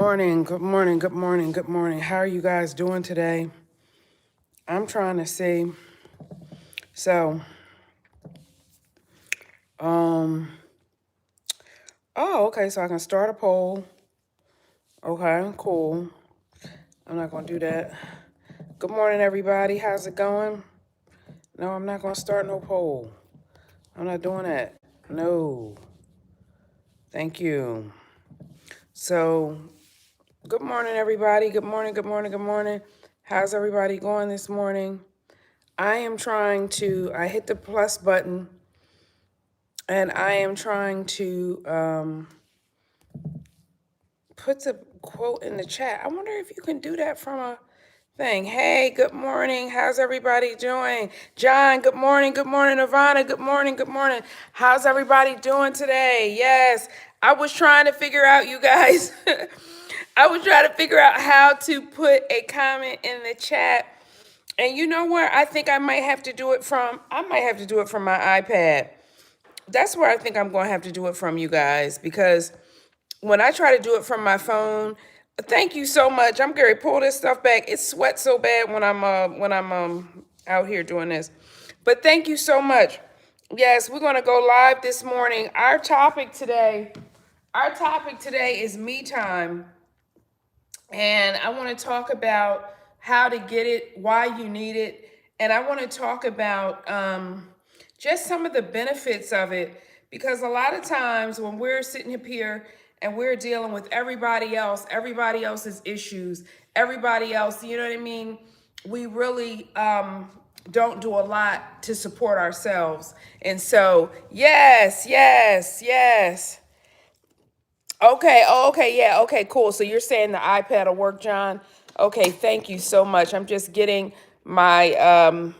Morning, good morning, good morning, good morning. How are you guys doing today? I'm trying to see. So, um, okay, so I can start a poll. Okay, cool. I'm not gonna do that. Good morning, everybody. How's it going? No, I'm not gonna start no poll. I'm not doing that. No. Thank you. So, good morning, everybody. Good morning, good morning, good morning. How's everybody going this morning? I hit the plus button and I am trying to put the quote in the chat. I wonder if you can do that from a thing. Hey, good morning. How's everybody doing? John, good morning. Good morning. Ivana, good morning. Good morning. How's everybody doing today? Yes, I was trying to figure out, you guys. I was trying to figure out how to put a comment in the chat. And you know where I think I might have to do it from? I might have to do it from my iPad. That's where I think I'm going to have to do it from, you guys, because when I try to do it from my phone, thank you so much. I'm Gary. Pull this stuff back. It sweats so bad when I'm out here doing this. But thank you so much. Yes, we're gonna go live this morning. Our topic today is me time, and I want to talk about how to get it, why you need it, and I want to talk about just some of the benefits of it because a lot of times when we're sitting up here and we're dealing with everybody else's issues, everybody else, you know what I mean? We really don't do a lot to support ourselves. And so, yes, yes, yes. Okay, okay, yeah, okay, cool. So you're saying the iPad will work, John? Okay, thank you so much. I'm just getting my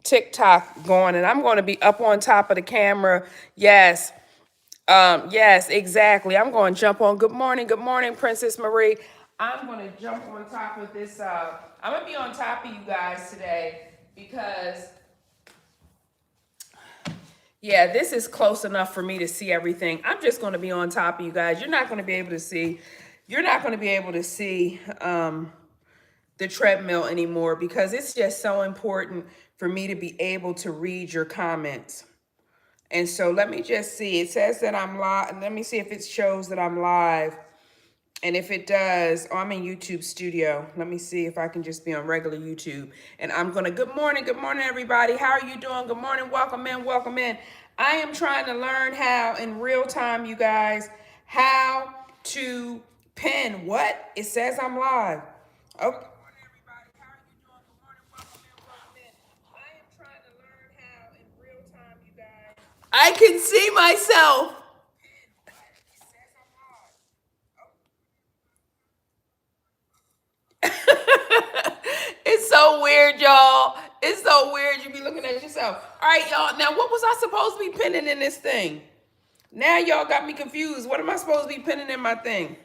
TikTok going and I'm going to be up on top of the camera. Yes. Yes, exactly. I'm going to jump on. Good morning, Princess Marie. I'm going to jump on top of this. I'm going to be on top of you guys today because yeah, this is close enough for me to see everything. I'm just going to be on top of you guys. You're not going to be able to see. You're not going to be able to see the treadmill anymore because it's just so important for me to be able to read your comments. And so let me just see. It says that I'm live. Let me see if it shows that I'm live. And if it does, I'm in YouTube Studio. Let me see if I can just be on regular YouTube. And I'm going to, good morning, everybody. How are you doing? Good morning, welcome in, welcome in. I am trying to learn how, in real time, you guys, how to pin what? It says I'm live. Okay. I can see myself. It's so weird, y'all. It's so weird. You be looking at yourself. All right, y'all. Now, what was I supposed to be pinning in this thing? Now, y'all got me confused. What am I supposed to be pinning in my thing?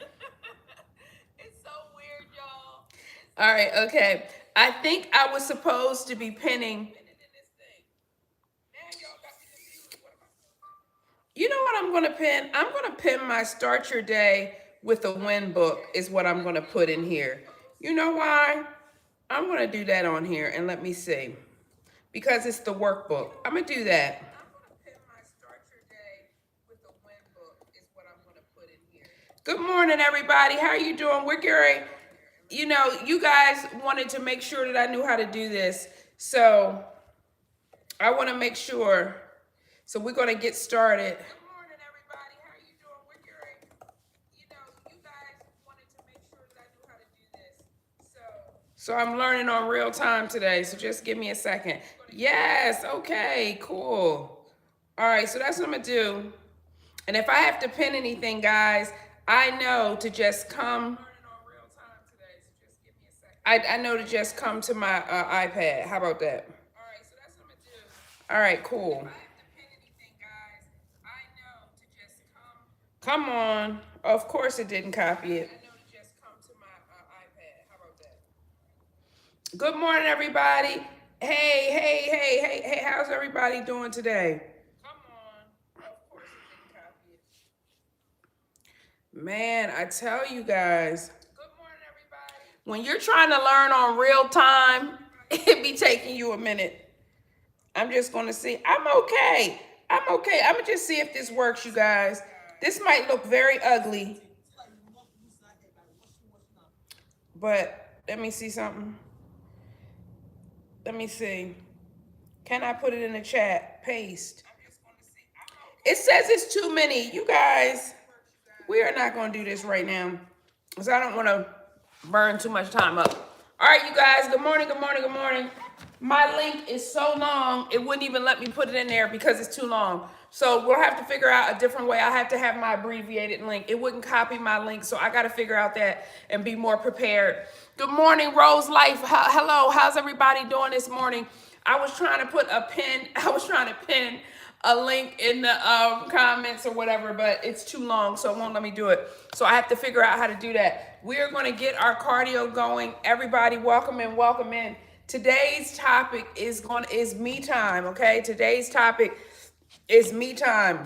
It's so weird, y'all. All right, okay. I think I was supposed to be pinning. You know what I'm going to pin? I'm going to pin my Start Your Day with a Win book, is what I'm going to put in here. You know why? I'm going to do that on here and let me see. Because it's the workbook. I'm going to do that. Good morning, everybody. How are you doing? We're Gary. You know, you guys wanted to make sure that I knew how to do this. So I want to make sure. So we're going to get started. Good morning, everybody. How are you doing? We're Gary. You know, you guys wanted to make sure that I knew how to do this. So I'm learning on real time today. So just give me a second. Yes. Okay, cool. All right. So that's what I'm going to do. And if I have to pin anything, guys, I know to just come. I know to just come to my iPad. How about that? All right, so that's what I'm gonna do. All right, cool. If I have to pin anything, guys, I know to just come. Come on. Of course it didn't copy it. I know to just come to my iPad. How about that? Good morning, everybody. Hey. How's everybody doing today? Come on. Of course it didn't copy it. Man, I tell you guys, when you're trying to learn on real time, it be taking you a minute. I'm just gonna see. I'm okay. I'm okay. I'm gonna just see if this works, you guys. This might look very ugly, but let me see something. Let me see. Can I put it in the chat? Paste. It says it's too many. You guys, we are not gonna do this right now because I don't want to burn too much time up. All right, you guys. Good morning. Good morning. Good morning. My link is so long, it wouldn't even let me put it in there because it's too long. So we'll have to figure out a different way. I have to have my abbreviated link. It wouldn't copy my link, so I got to figure out that and be more prepared. Good morning, Rose Life. Hello, how's everybody doing this morning? I was trying to put a pin. I was trying to pin a link in the comments or whatever, but it's too long, so it won't let me do it. So I have to figure out how to do that. We're going to get our cardio going. Everybody, welcome in, welcome in. Today's topic is me time, okay? Today's topic is me time.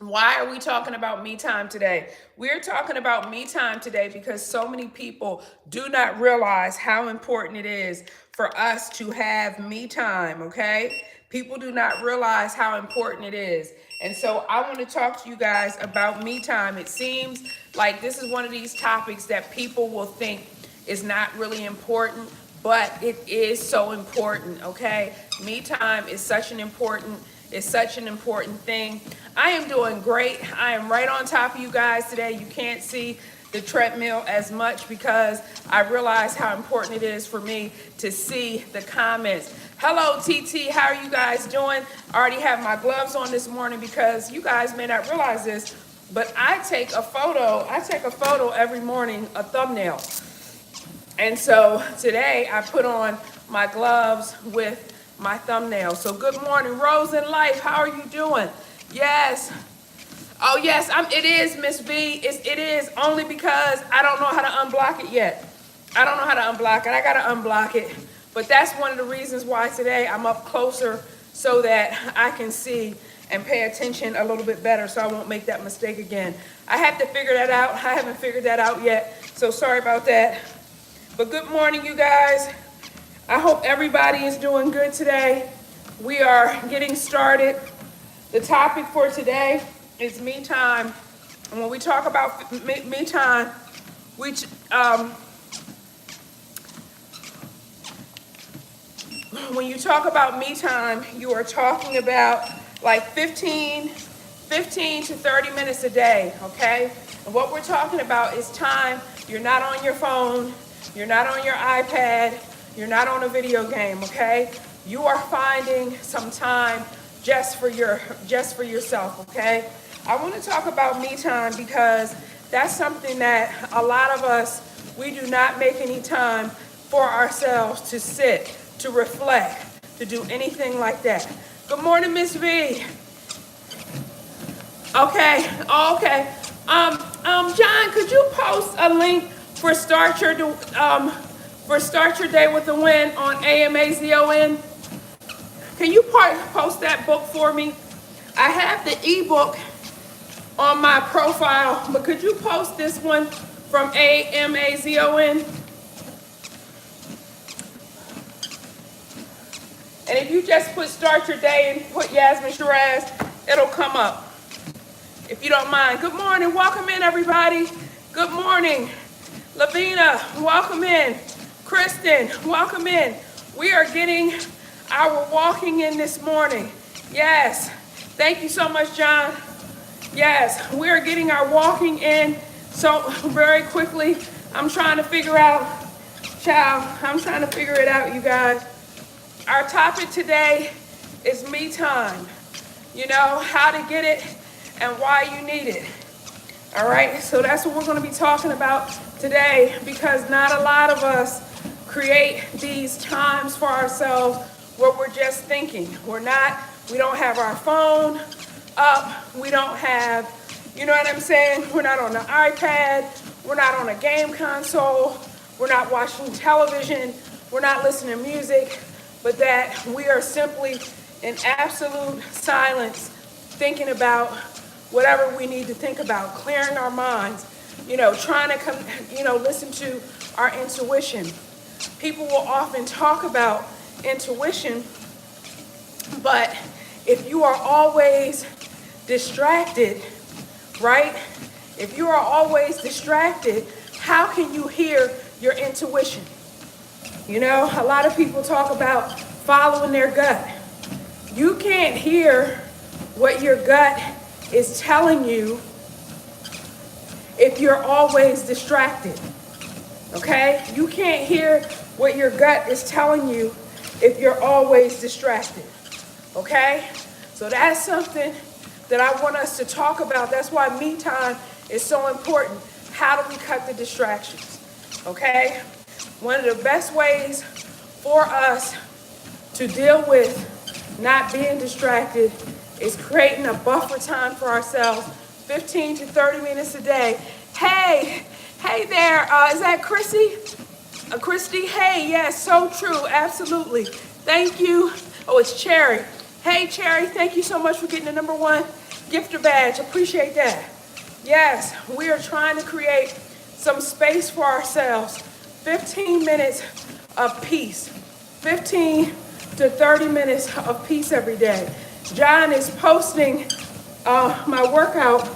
Why are we talking about me time today? We're talking about me time today because so many people do not realize how important it is for us to have me time, okay? People do not realize how important it is. And so I want to talk to you guys about me time. It seems like this is one of these topics that people will think is not really important, but it is so important, okay? Me time is such an important thing. I am doing great. I am right on top of you guys today. You can't see the treadmill as much because I realize how important it is for me to see the comments. Hello, TT. How are you guys doing? I already have my gloves on this morning because you guys may not realize this, but I take a photo every morning, a thumbnail. And so today I put on my gloves with my thumbnail. So good morning, Rose in Life. How are you doing? Yes. Oh yes, it is, Miss B. It is only because I don't know how to unblock it yet. I don't know how to unblock it. I gotta unblock it. But that's one of the reasons why today I'm up closer so that I can see and pay attention a little bit better so I won't make that mistake again. I have to figure that out. I haven't figured that out yet. So sorry about that. But good morning, you guys. I hope everybody is doing good today. We are getting started. The topic for today is me time. And when we talk about me time, when you talk about me time, you are talking about like 15 to 30 minutes a day, okay? And what we're talking about is time. You're not on your phone. You're not on your iPad. You're not on a video game, okay? You are finding some time just for yourself, okay? I want to talk about me time because that's something that a lot of us, we do not make any time for ourselves to sit, to reflect, to do anything like that. Good morning, Miss V. Okay, okay. John, could you post a link for Start Your Day with a Win on AMAZON? Can you post that book for me? I have the ebook on my profile, but could you post this one from AMAZON? And if you just put Start Your Day and put Yasmin Shiraz, it'll come up. If you don't mind. Good morning. Welcome in, everybody. Good morning. Lavina, welcome in. Kristen, welcome in. We are getting our walking in this morning. Yes. Thank you so much, John. Yes, we are getting our walking in so very quickly. I'm trying to figure it out, you guys. Our topic today is me time. You know, how to get it and why you need it. All right, so that's what we're going to be talking about today because not a lot of us create these times for ourselves where we're just thinking. We don't have our phone up. We don't have, you know what I'm saying? We're not on the iPad. We're not on a game console. We're not watching television. We're not listening to music, but that we are simply in absolute silence thinking about whatever we need to think about, clearing our minds, trying to listen to our intuition. People will often talk about intuition, but if you are always distracted, right? If you are always distracted, how can you hear your intuition? A lot of people talk about following their gut. You can't hear what your gut is telling you if you're always distracted. Okay? You can't hear what your gut is telling you if you're always distracted. Okay? So that's something that I want us to talk about. That's why me time is so important. How do we cut the distractions? Okay? One of the best ways for us to deal with not being distracted is creating a buffer time for ourselves, 15 to 30 minutes a day. Hey there, is that Chrissy? Christy, hey, yes, so true, absolutely. Thank you. Oh, it's Cherry. Hey, Cherry, thank you so much for getting the #1 gifter badge. Appreciate that. Yes, we are trying to create some space for ourselves. 15 minutes of peace. 15 to 30 minutes of peace every day. John is posting my workout.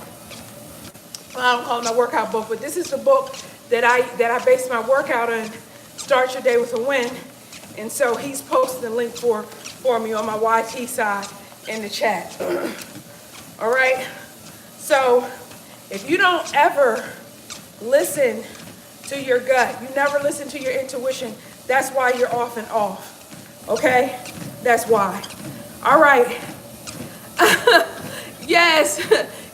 I don't call it my workout book, but this is the book that I base my workout on. Start Your Day with a Win. And so he's posting the link for me on my YT side in the chat. All right. So if you don't ever listen to your gut, you never listen to your intuition, that's why you're off and off. Okay? That's why. All right. Yes.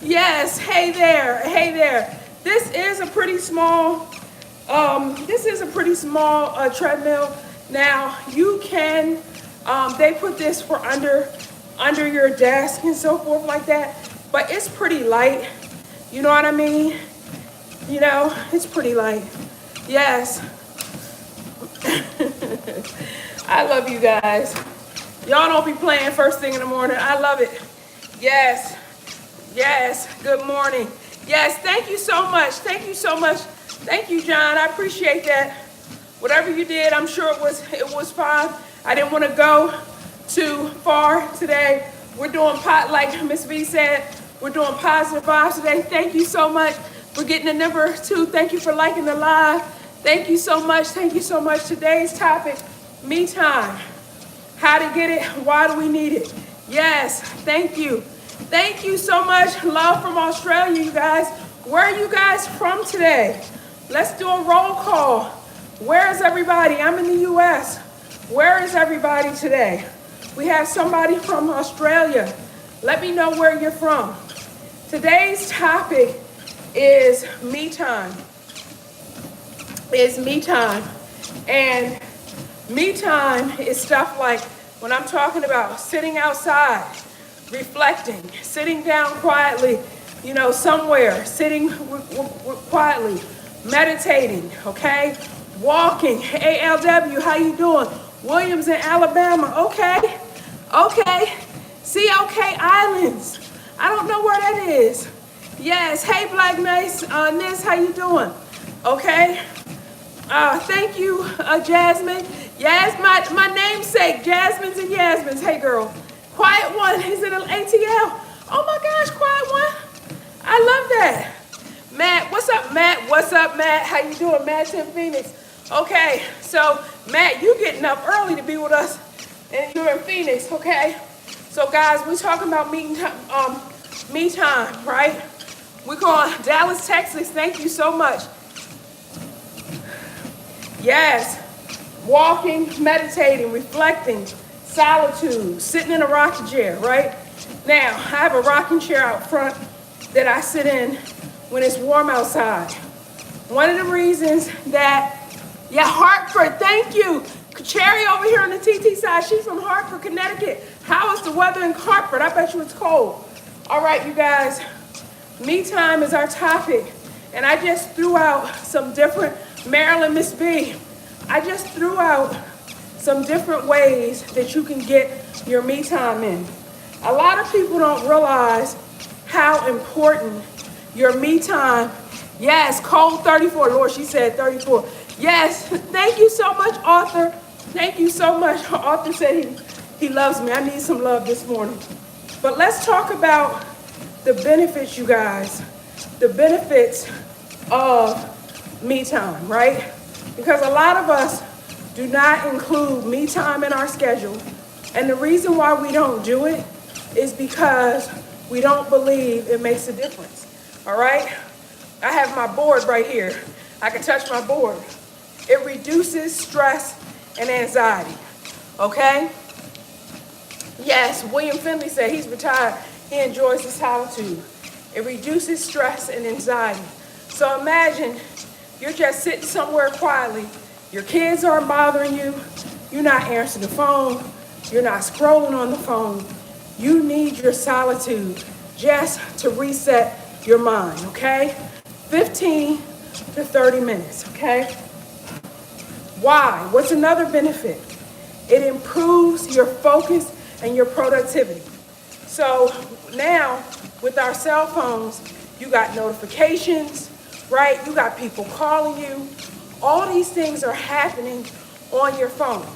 Yes. Hey there. This is a pretty small treadmill. Now you can, they put this for under your desk and so forth like that, but it's pretty light. You know what I mean? It's pretty light. Yes. I love you guys. Y'all don't be playing first thing in the morning. I love it. Yes. Good morning. Yes. Thank you so much. Thank you, John. I appreciate that. Whatever you did, I'm sure it was fine. I didn't want to go too far today. We're doing like Miss V said, we're doing positive vibes today. Thank you so much for getting the #2. Thank you for liking the live. Thank you so much. Today's topic, me time. How to get it, why do we need it? Yes, thank you. Thank you so much. Love from Australia, you guys. Where are you guys from today? Let's do a roll call. Where is everybody? I'm in the US. Where is everybody today? We have somebody from Australia. Let me know where you're from. Today's topic is me time. And me time is stuff like when I'm talking about sitting outside, reflecting, sitting down quietly, somewhere, sitting quietly, meditating, okay? Walking. ALW, how you doing? Williams in Alabama. Okay. COK Islands. I don't know where that is. Yes. Hey, Black Nice. Nis, how you doing? Okay. Thank you, Jasmine. Yes, my namesake, Jasmine's and Yasmin's. Hey, girl. Quiet One is in an ATL. Oh, my gosh, Quiet One. I love that. Matt, what's up, Matt? How you doing? Matt's in Phoenix. Okay, so, Matt, you getting up early to be with us, and you're in Phoenix, okay? So, guys, we're talking about me time, right? We're going Dallas, Texas. Thank you so much. Yes, walking, meditating, reflecting, solitude, sitting in a rocking chair, right? Now, I have a rocking chair out front that I sit in when it's warm outside. One of the reasons that, Hartford, thank you. Cherry over here on the TT side, she's from Hartford, Connecticut. How is the weather in Hartford? I bet you it's cold. All right, you guys, me time is our topic. And I just threw out some different, Marilyn, Miss B, I just threw out some different ways that you can get your me time in. A lot of people don't realize how important your me time. Yes, code 34. Lord, she said 34. Yes, thank you so much, Arthur. Thank you so much. Arthur said he loves me. I need some love this morning. But let's talk about the benefits, you guys. The benefits of me time, right? Because a lot of us do not include me time in our schedule. And the reason why we don't do it is because we don't believe it makes a difference. All right? I have my board right here. I can touch my board. It reduces stress and anxiety. Okay? Yes, William Finley said he's retired. He enjoys the solitude. It reduces stress and anxiety. So imagine you're just sitting somewhere quietly. Your kids aren't bothering you. You're not answering the phone. You're not scrolling on the phone. You need your solitude just to reset your mind, okay? 15 to 30 minutes, okay? Why? What's another benefit? It improves your focus and your productivity. So now with our cell phones, you got notifications, right? You got people calling you. All these things are happening on your phone.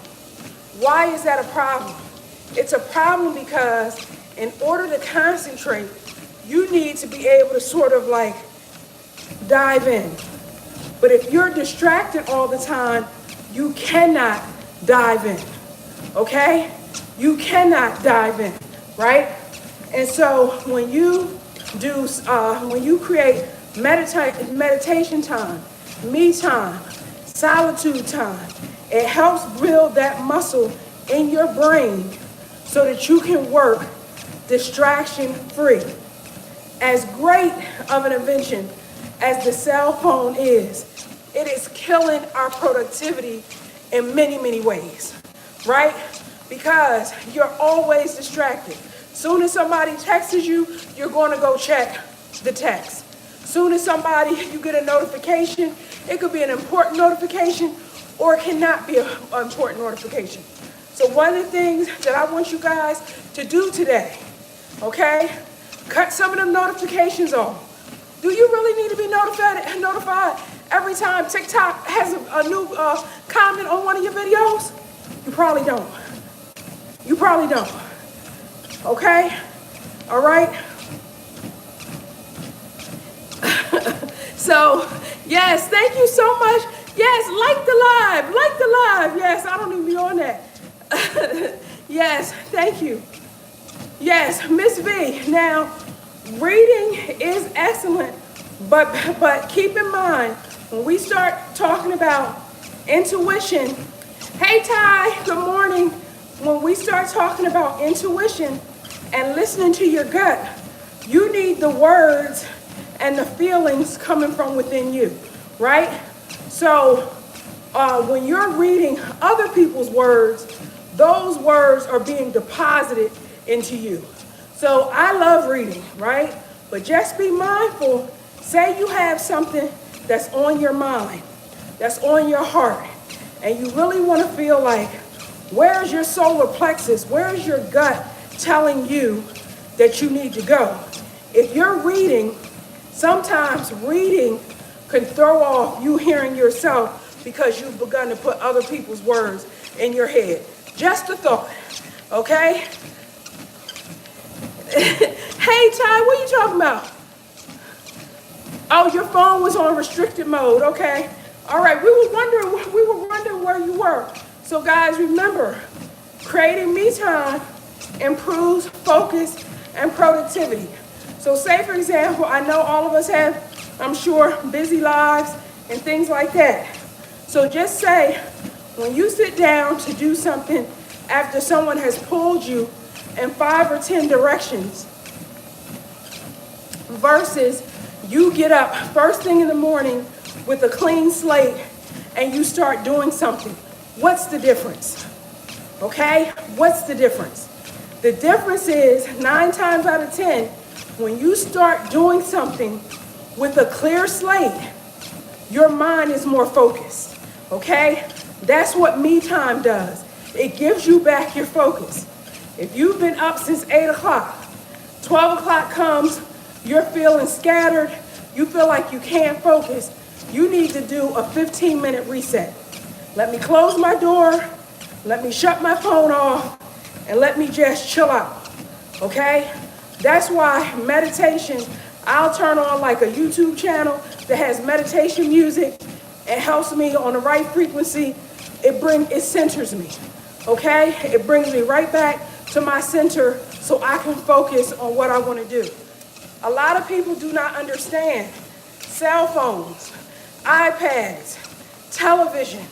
Why is that a problem? It's a problem because in order to concentrate, you need to be able to sort of like dive in. But if you're distracted all the time, you cannot dive in, okay? You cannot dive in, right? And so when you do, when you create meditation time, me time, solitude time, it helps build that muscle in your brain so that you can work distraction free. As great of an invention as the cell phone is, it is killing our productivity in many, many ways, right? Because you're always distracted. Soon as somebody texts you, you're going to go check the text. Soon as you get a notification, it could be an important notification or it cannot be an important notification. So one of the things that I want you guys to do today, okay, cut some of them notifications off. Do you really need to be notified every time TikTok has a new comment on one of your videos? You probably don't. You probably don't. Okay? All right? So, yes, thank you so much. Yes, like the live. Yes, I don't even be on that. Yes, thank you. Yes, Miss V. Now, reading is excellent, but keep in mind, when we start talking about intuition, hey Ty, good morning. When we start talking about intuition and listening to your gut, you need the words and the feelings coming from within you, right? So when you're reading other people's words, those words are being deposited into you. So I love reading, right? But just be mindful. Say you have something that's on your mind, that's on your heart, and you really want to feel like, where's your solar plexus? Where's your gut telling you that you need to go? If you're reading, sometimes reading can throw off you hearing yourself because you've begun to put other people's words in your head. Just a thought, okay? Hey, Ty, what are you talking about? Oh, your phone was on restricted mode, okay. All right, we were wondering where you were. So guys, remember, creating me time improves focus and productivity. So say, for example, I know all of us have, I'm sure, busy lives and things like that. So just say, when you sit down to do something after someone has pulled you in 5 or 10 directions, versus you get up first thing in the morning with a clean slate and you start doing something. What's the difference? Okay? What's the difference? The difference is 9 times out of 10, when you start doing something with a clear slate, your mind is more focused. Okay? That's what me time does. It gives you back your focus. If you've been up since 8 o'clock, 12 o'clock comes, you're feeling scattered, you feel like you can't focus, you need to do a 15-minute reset. Let me close my door, let me shut my phone off, and let me just chill out, okay? That's why meditation, I'll turn on like a YouTube channel that has meditation music. It helps me on the right frequency. It centers me, okay? It brings me right back to my center so I can focus on what I want to do. A lot of people do not understand cell phones, iPads, television,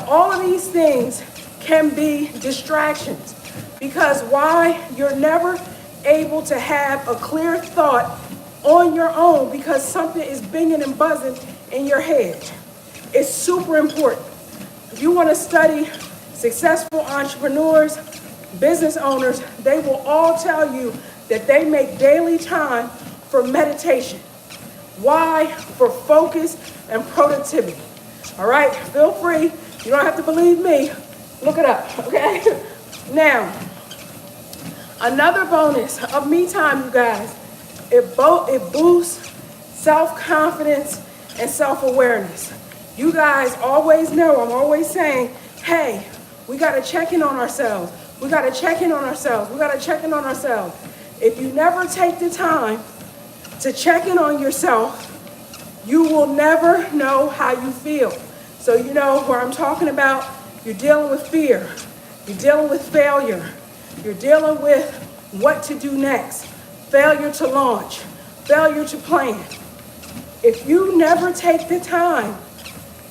all of these things can be distractions. Because why? You're never able to have a clear thought on your own because something is binging and buzzing in your head. It's super important. If you want to study successful entrepreneurs, business owners, they will all tell you that they make daily time for meditation. Why? For focus and productivity. All right? Feel free. You don't have to believe me. Look it up, okay? Now, another bonus of me time, you guys, it boosts self-confidence and self-awareness. You guys always know, I'm always saying, hey, we got to check in on ourselves. We got to check in on ourselves. We got to check in on ourselves. If you never take the time to check in on yourself, you will never know how you feel. So you know where I'm talking about, you're dealing with fear. You're dealing with failure. You're dealing with what to do next. Failure to launch. Failure to plan. If you never take the time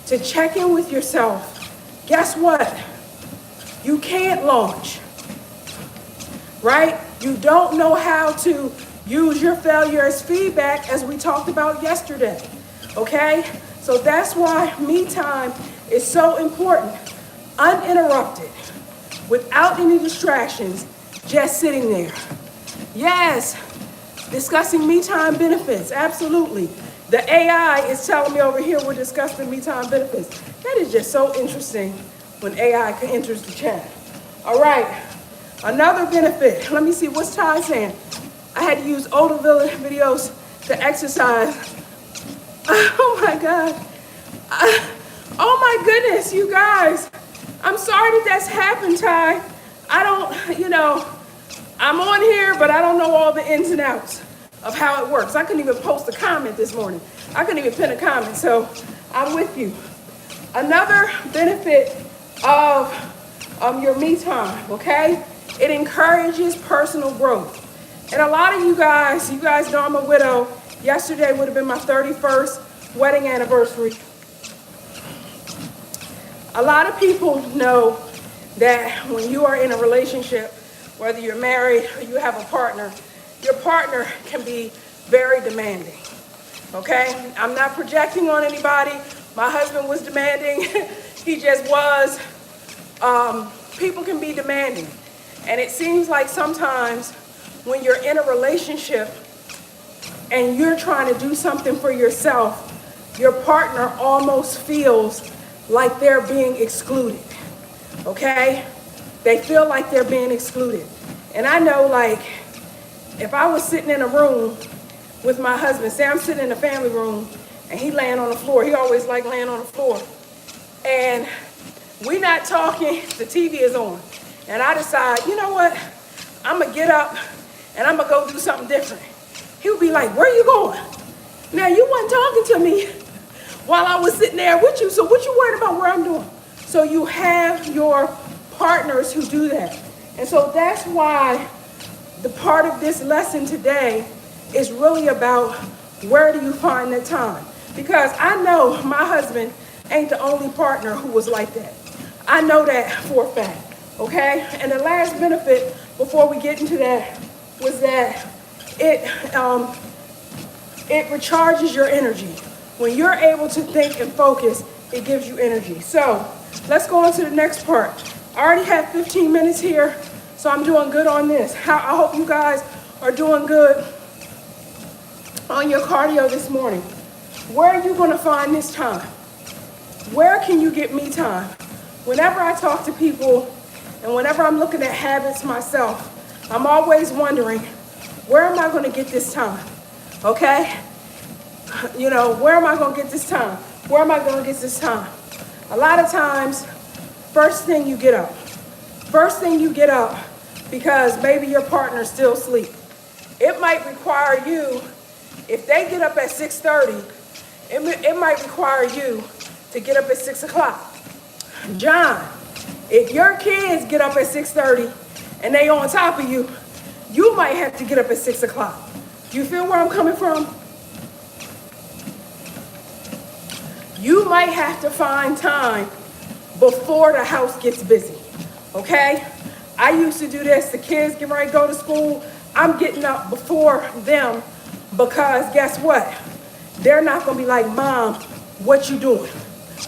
to check in with yourself, guess what? You can't launch, right? You don't know how to use your failure as feedback, as we talked about yesterday, okay? So that's why me time is so important. Uninterrupted, without any distractions, just sitting there. Yes, discussing me time benefits, absolutely. The AI is telling me over here we're discussing me time benefits. That is just so interesting when AI enters the chat. All right, another benefit. Let me see, what's Ty saying? I had to use older videos to exercise. Oh my God. Oh my goodness, you guys. I'm sorry that that's happened, Ty. I don't, I'm on here, but I don't know all the ins and outs of how it works. I couldn't even post a comment this morning. I couldn't even pin a comment, so I'm with you. Another benefit of your me time, okay? It encourages personal growth. And a lot of you guys know I'm a widow. Yesterday would have been my 31st wedding anniversary. A lot of people know that when you are in a relationship, whether you're married or you have a partner, your partner can be very demanding, okay? I'm not projecting on anybody. My husband was demanding. He just was. People can be demanding. And it seems like sometimes when you're in a relationship and you're trying to do something for yourself, your partner almost feels like they're being excluded, okay? They feel like they're being excluded. And I know, like, if I was sitting in a room with my husband, say I'm sitting in a family room and he laying on the floor, he always like laying on the floor, and we not talking, the TV is on, and I decide, you know what, I'm gonna get up and I'm gonna go do something different. He'll be like, where you going? Now, you wasn't talking to me while I was sitting there with you, so what you worried about where I'm doing? So you have your partners who do that. And so that's why the part of this lesson today is really about where do you find the time? Because I know my husband ain't the only partner who was like that. I know that for a fact, okay? And the last benefit before we get into that was that it recharges your energy. When you're able to think and focus, it gives you energy. So let's go on to the next part. I already have 15 minutes here, so I'm doing good on this. I hope you guys are doing good on your cardio this morning. Where are you going to find this time? Where can you get me time? Whenever I talk to people and whenever I'm looking at habits myself, I'm always wondering, where am I going to get this time? Okay? Where am I going to get this time? Where am I going to get this time? A lot of times, first thing you get up. First thing you get up because maybe your partner's still asleep. It might require you, if they get up at 6:30, it might require you to get up at 6 o'clock. John, if your kids get up at 6:30 and they on top of you, you might have to get up at 6 o'clock. You feel where I'm coming from? You might have to find time before the house gets busy, okay? I used to do this. The kids get ready to go to school. I'm getting up before them because guess what? They're not going to be like, Mom, what you doing?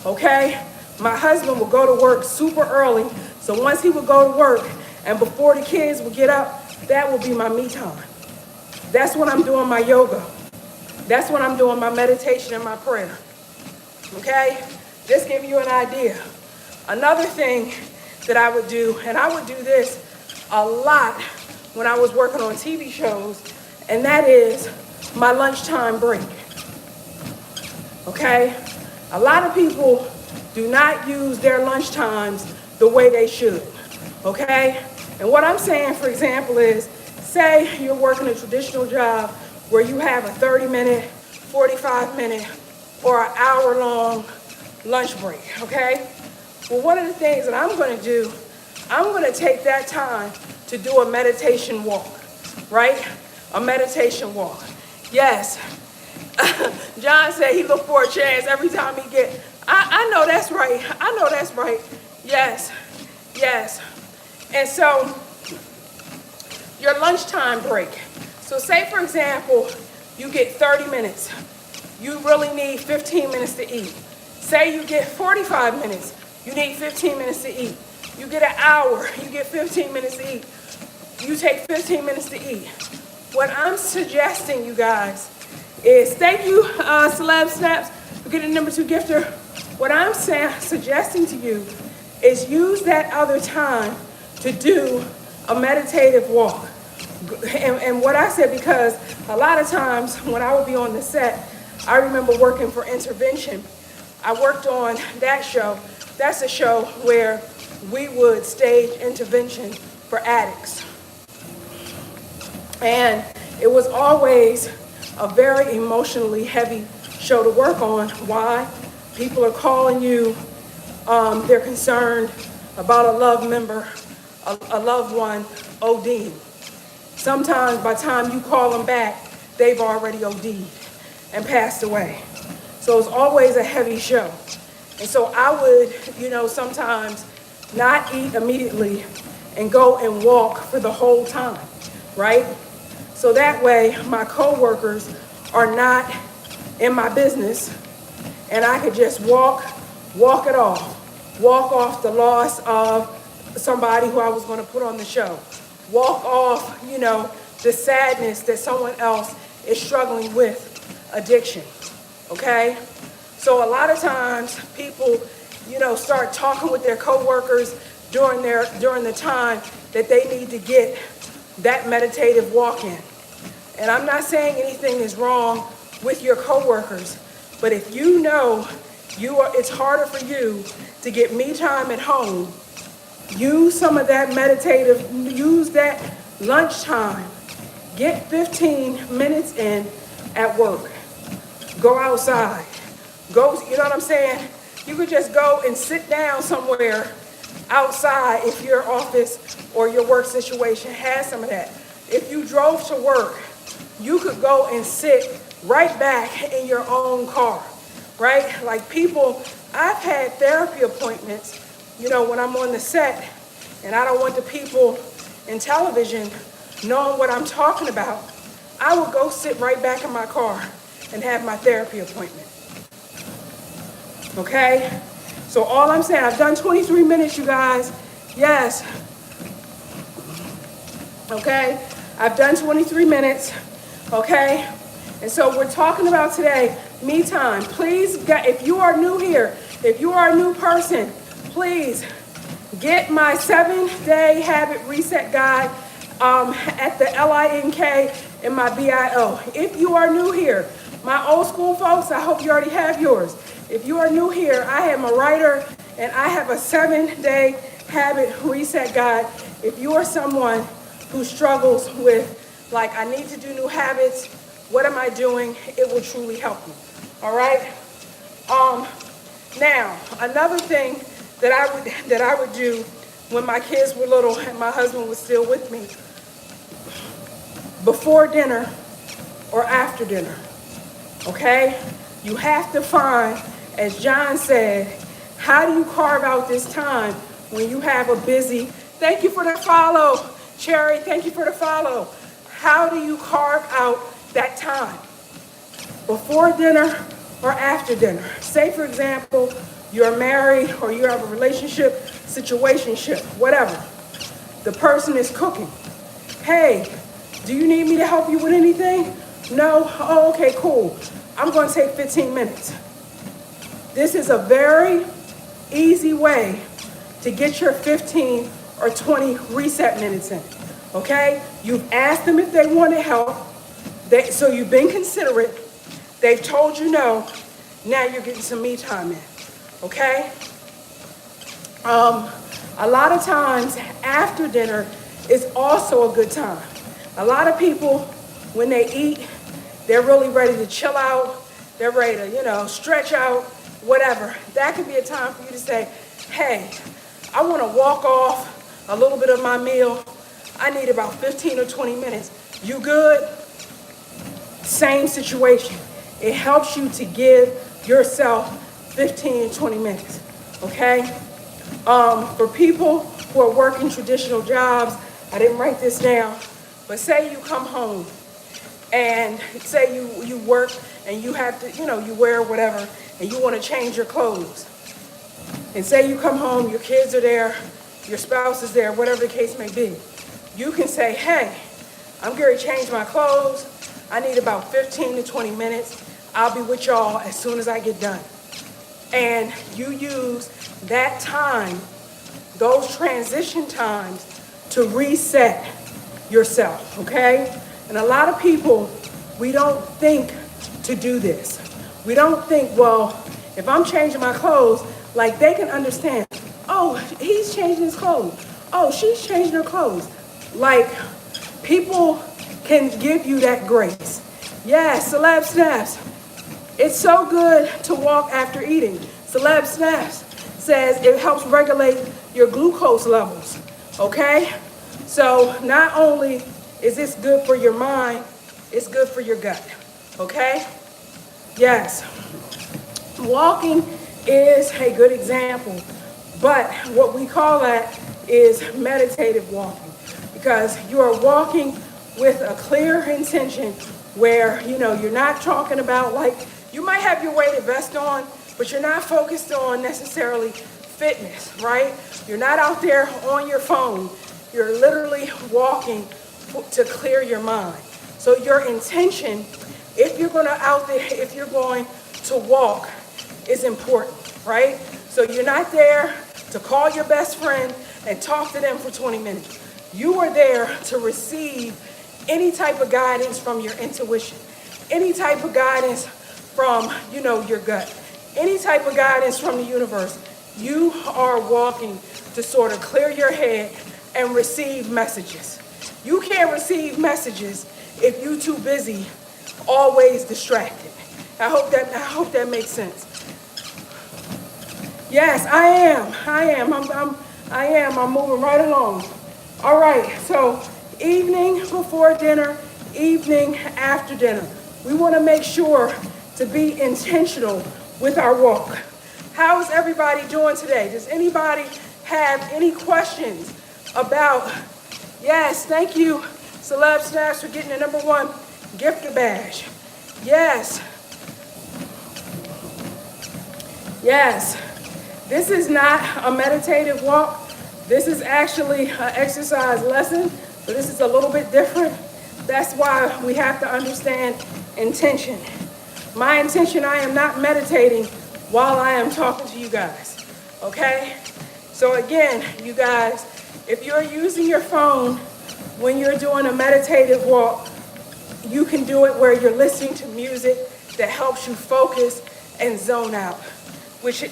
Okay? My husband will go to work super early. So once he would go to work and before the kids would get up, that will be my me time. That's when I'm doing my yoga. That's when I'm doing my meditation and my prayer. Okay? Just give you an idea. Another thing that I would do, and I would do this a lot when I was working on TV shows, and that is my lunchtime break. Okay? A lot of people do not use their lunch times the way they should. Okay? And what I'm saying, for example, is say you're working a traditional job where you have a 30-minute, 45-minute, or an hour-long lunch break, okay? Well, one of the things that I'm going to do, I'm going to take that time to do a meditation walk, right? A meditation walk. Yes. John said he looked for a chance every time he get. I know that's right. I know that's right. Yes. Yes. And so your lunchtime break. So say, for example, you get 30 minutes. You really need 15 minutes to eat. Say you get 45 minutes. You need 15 minutes to eat. You get an hour. You get 15 minutes to eat. You take 15 minutes to eat. What I'm suggesting, you guys, is thank you, Celeb Snaps, for getting number 2 gifter. What I'm suggesting to you is use that other time to do a meditative walk. And what I said, because a lot of times when I would be on the set, I remember working for Intervention. I worked on that show. That's a show where we would stage intervention for addicts. And it was always a very emotionally heavy show to work on. Why? People are calling you. They're concerned about a loved member, a loved one ODing. Sometimes by the time you call them back, they've already OD'd and passed away. So it's always a heavy show. And so I would, sometimes not eat immediately and go and walk for the whole time, right? So that way my coworkers are not in my business and I could just walk it off. Walk off the loss of somebody who I was going to put on the show. Walk off, the sadness that someone else is struggling with addiction, okay? So a lot of times people, start talking with their coworkers during the time that they need to get that meditative walk in. And I'm not saying anything is wrong with your coworkers, but if you know it's harder for you to get me time at home, use some of that use that lunchtime. Get 15 minutes in at work. Go outside. Go, you know what I'm saying? You could just go and sit down somewhere outside if your office or your work situation has some of that. If you drove to work, you could go and sit right back in your own car, right? Like I've had therapy appointments, when I'm on the set, and I don't want the people in television knowing what I'm talking about. I would go sit right back in my car and have my therapy appointment. Okay? So all I'm saying, I've done 23 minutes, you guys. Yes. Okay? I've done 23 minutes. Okay? And so we're talking about today, me time. Please, if you are new here, if you are a new person, please get my 7-day habit reset guide. at the LINK and my BIO. If you are new here, my old school folks, I hope you already have yours. If you are new here, I am a writer and I have a 7-day habit reset guide. If you are someone who struggles with, like, I need to do new habits, what am I doing? It will truly help you. All right? Now, another thing that I would do when my kids were little and my husband was still with me, before dinner or after dinner, okay? You have to find, as John said, how do you carve out this time when you have a busy, thank you for the follow, Cherry, thank you for the follow. How do you carve out that time? Before dinner or after dinner? Say, for example, you're married or you have a relationship, situationship, whatever. The person is cooking. Hey, do you need me to help you with anything? No? Oh, okay, cool. I'm going to take 15 minutes. This is a very easy way to get your 15 or 20 reset minutes in, okay? You've asked them if they wanted help, so you've been considerate. They've told you no. Now you're getting some me time in, okay? A lot of times after dinner is also a good time. A lot of people, when they eat, they're really ready to chill out. They're ready to, stretch out, whatever. That could be a time for you to say, hey, I want to walk off a little bit of my meal. I need about 15 or 20 minutes. You good? Same situation. It helps you to give yourself 15, 20 minutes, okay? For people who are working traditional jobs, I didn't write this down, but say you come home and say you work and you have to, you wear whatever and you want to change your clothes. And say you come home, your kids are there, your spouse is there, whatever the case may be. You can say, hey, I'm going to change my clothes. I need about 15 to 20 minutes. I'll be with y'all as soon as I get done. And you use that time, those transition times, to reset yourself, okay? And a lot of people, we don't think to do this. We don't think, well, if I'm changing my clothes, like they can understand, oh, he's changing his clothes. Oh, she's changing her clothes. Like, people can give you that grace. Yes, Celeb Snaps. It's so good to walk after eating. Celeb Snaps says it helps regulate your glucose levels, okay? So not only is this good for your mind, it's good for your gut, okay? Yes. Walking is a good example, but what we call that is meditative walking, because you are walking with a clear intention where, you're not talking about, like, you might have your weighted vest on, but you're not focused on necessarily fitness, right? You're not out there on your phone. You're literally walking to clear your mind. So your intention, if you're going to walk, is important, right? So you're not there to call your best friend and talk to them for 20 minutes. You are there to receive any type of guidance from your intuition, any type of guidance from, your gut, any type of guidance from the universe. You are walking to sort of clear your head and receive messages. You can't receive messages if you're too busy, always distracted. I hope that makes sense. Yes, I am. I'm moving right along. All right, so evening before dinner, evening after dinner. We want to make sure to be intentional with our walk. How is everybody doing today? Does anybody have any questions about, yes, thank you, Celeb Snaps, for getting the #1 gifter badge. Yes. Yes. This is not a meditative walk. This is actually an exercise lesson, so this is a little bit different. That's why we have to understand intention. My intention, I am not meditating while I am talking to you guys, okay? So again, you guys, if you're using your phone when you're doing a meditative walk, you can do it where you're listening to music that helps you focus and zone out, which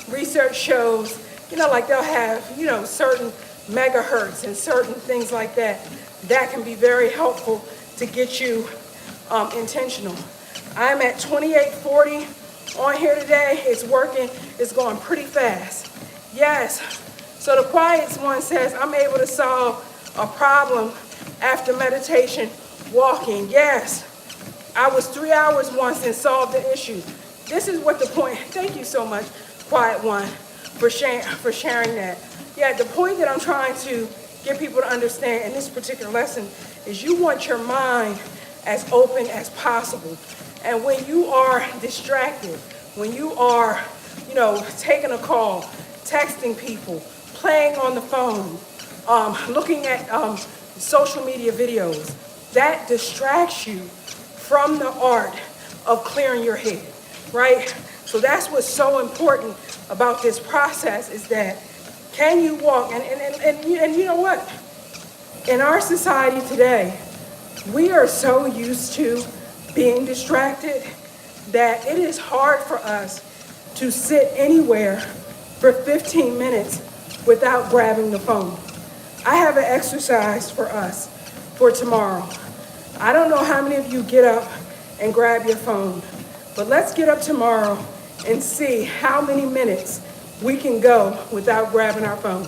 research shows, like they'll have, certain megahertz and certain things like that. That can be very helpful to get you intentional. I'm at 2840 on here today. It's working. It's going pretty fast. Yes. So the quiet one says, I'm able to solve a problem after meditation walking. Yes. I was 3 hours once and solved the issue. This is what the point, thank you so much, Quiet One, for sharing that. Yeah, the point that I'm trying to get people to understand in this particular lesson is you want your mind as open as possible. And when you are distracted, when you are, taking a call, texting people, playing on the phone, looking at social media videos, that distracts you from the art of clearing your head, right? So that's what's so important about this process is that can you walk? And you know what? In our society today, we are so used to being distracted that it is hard for us to sit anywhere for 15 minutes without grabbing the phone. I have an exercise for us for tomorrow. I don't know how many of you get up and grab your phone, but let's get up tomorrow and see how many minutes we can go without grabbing our phone.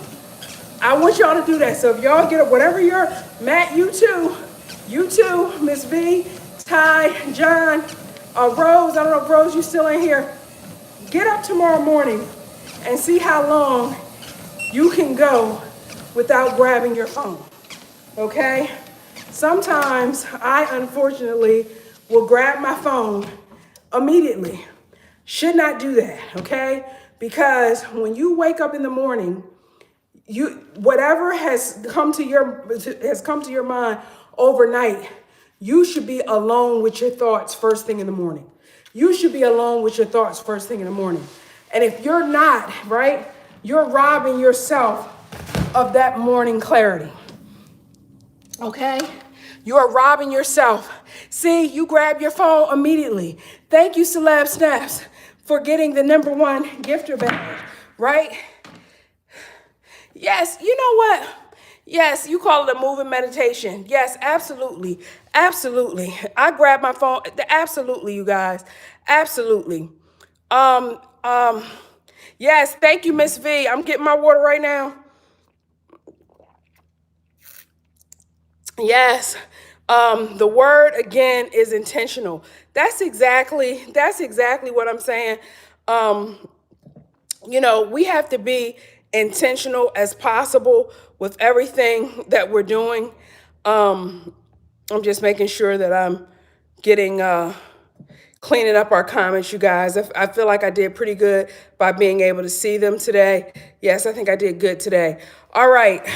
I want y'all to do that. So if y'all get up, whatever you're, Matt, you too, Miss V, Ty, John, Rose, I don't know if Rose, you still in here. Get up tomorrow morning and see how long you can go without grabbing your phone, okay? Sometimes I, unfortunately, will grab my phone immediately. Should not do that, okay? Because when you wake up in the morning, whatever has come to your mind overnight, you should be alone with your thoughts first thing in the morning. You should be alone with your thoughts first thing in the morning. And if you're not, right, you're robbing yourself of that morning clarity. Okay? You are robbing yourself. See, you grab your phone immediately. Thank you, Celeb Snaps, for getting the #1 gifter badge, right? Yes, you know what? Yes, you call it a moving meditation. Yes, absolutely. Absolutely. I grab my phone. Absolutely, you guys. Absolutely. Yes, thank you, Miss V. I'm getting my water right now. Yes. The word again is intentional. That's exactly what I'm saying. We have to be intentional as possible with everything that we're doing. I'm just making sure that I'm getting cleaning up our comments, you guys. I feel like I did pretty good by being able to see them today. Yes, I think I did good today. All right.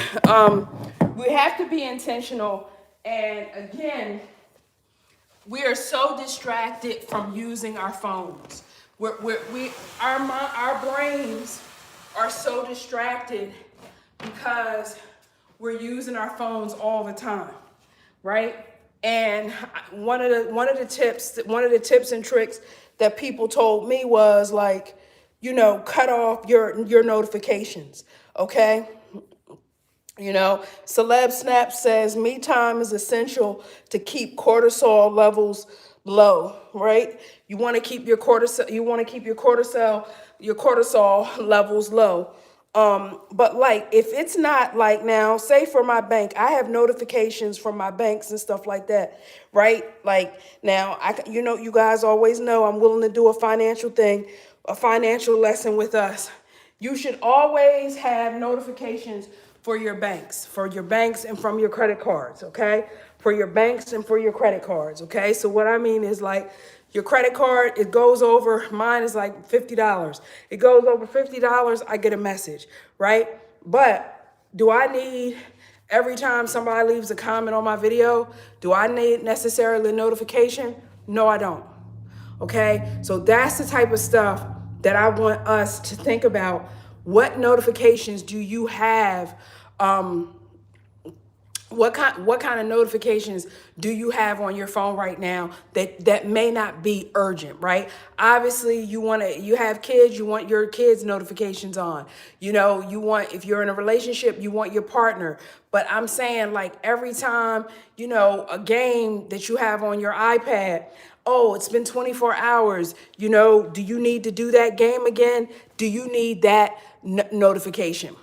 We have to be intentional. And again, we are so distracted from using our phones. Our brains are so distracted because we're using our phones all the time, right? And one of the tips and tricks that people told me was like, cut off your notifications, okay? Celeb Snap says me time is essential to keep cortisol levels low, right? You want to keep your cortisol levels low. But like, if it's not like now, say for my bank, I have notifications from my banks and stuff like that, right? Like now, you guys always know I'm willing to do a financial lesson with us. You should always have notifications for your banks and from your credit cards, okay? For your banks and for your credit cards, okay? So what I mean is like your credit card, it goes over, mine is like $50. It goes over $50, I get a message, right? But do I need, every time somebody leaves a comment on my video, do I need necessarily a notification? No, I don't, okay? So that's the type of stuff that I want us to think about. What notifications do you have what kind of notifications do you have on your phone right now that may not be urgent, right? Obviously, you have kids, you want your kids notifications on. You want, if you're in a relationship, you want your partner. But I'm saying, like, every time, a game that you have on your iPad, oh, it's been 24 hours, do you need to do that game again? Do you need that notification?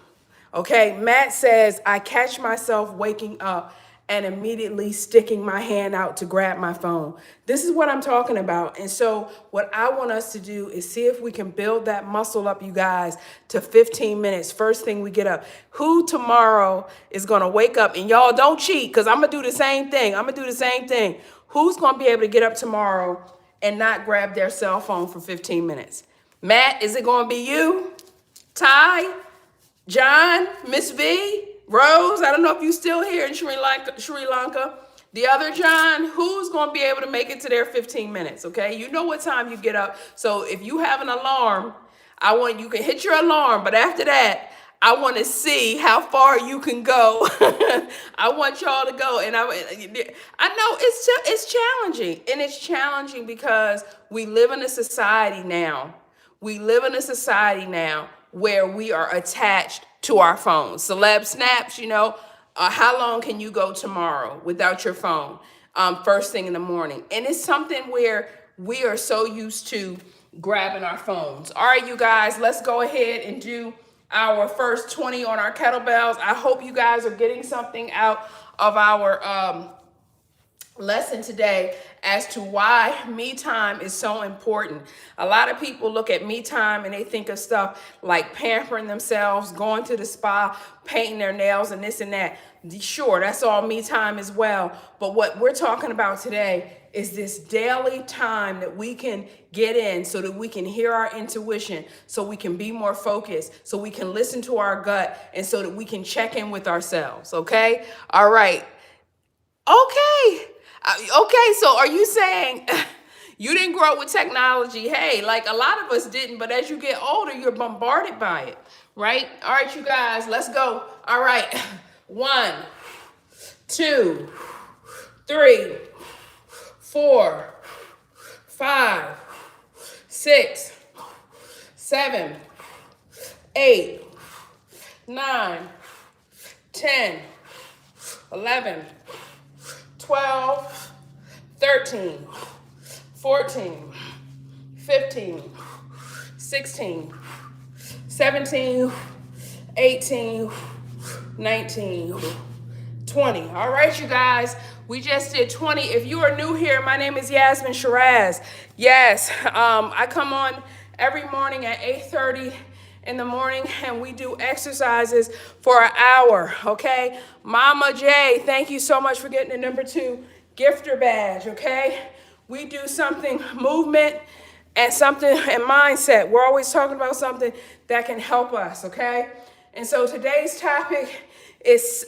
Okay, Matt says, I catch myself waking up and immediately sticking my hand out to grab my phone. This is what I'm talking about. And so, what I want us to do is see if we can build that muscle up, you guys, to 15 minutes. First thing we get up. Who tomorrow is going to wake up? And y'all don't cheat, because I'm going to do the same thing. Who's going to be able to get up tomorrow and not grab their cell phone for 15 minutes? Matt, is it going to be you? Ty? John, Miss V, Rose, I don't know if you're still here in Sri Lanka. The other John, who's going to be able to make it to their 15 minutes, okay? You know what time you get up. So if you have an alarm, you can hit your alarm, but after that, I want to see how far you can go. I want y'all to go. And I know it's challenging. And it's challenging because we live in a society now. Where we are attached to our phones. Celeb snaps, how long can you go tomorrow without your phone? First thing in the morning. And it's something where we are so used to grabbing our phones. All right, you guys, let's go ahead and do our first 20 on our kettlebells. I hope you guys are getting something out of our lesson today as to why me time is so important. A lot of people look at me time and they think of stuff like pampering themselves, going to the spa, painting their nails, and this and that. Sure, that's all me time as well. But what we're talking about today is this daily time that we can get in so that we can hear our intuition, so we can be more focused, so we can listen to our gut, and so that we can check in with ourselves, okay? All right. Okay, so are you saying you didn't grow up with technology? Hey, like a lot of us didn't, but as you get older, you're bombarded by it, right? All right, you guys, let's go. All right, 1, 2, 3, 4, 5, 6, 7, 8, 9, 10, 11, 12, 13, 14, 15, 16, 17, 18, 19, 20. All right, you guys, we just did 20. If you are new here, my name is Yasmin Shiraz. Yes, I come on every morning at 8:30 in the morning, and we do exercises for an hour, okay? Mama J, thank you so much for getting the number 2 gifter badge, okay? We do something movement and something and mindset. We're always talking about something that can help us, okay? And so today's topic is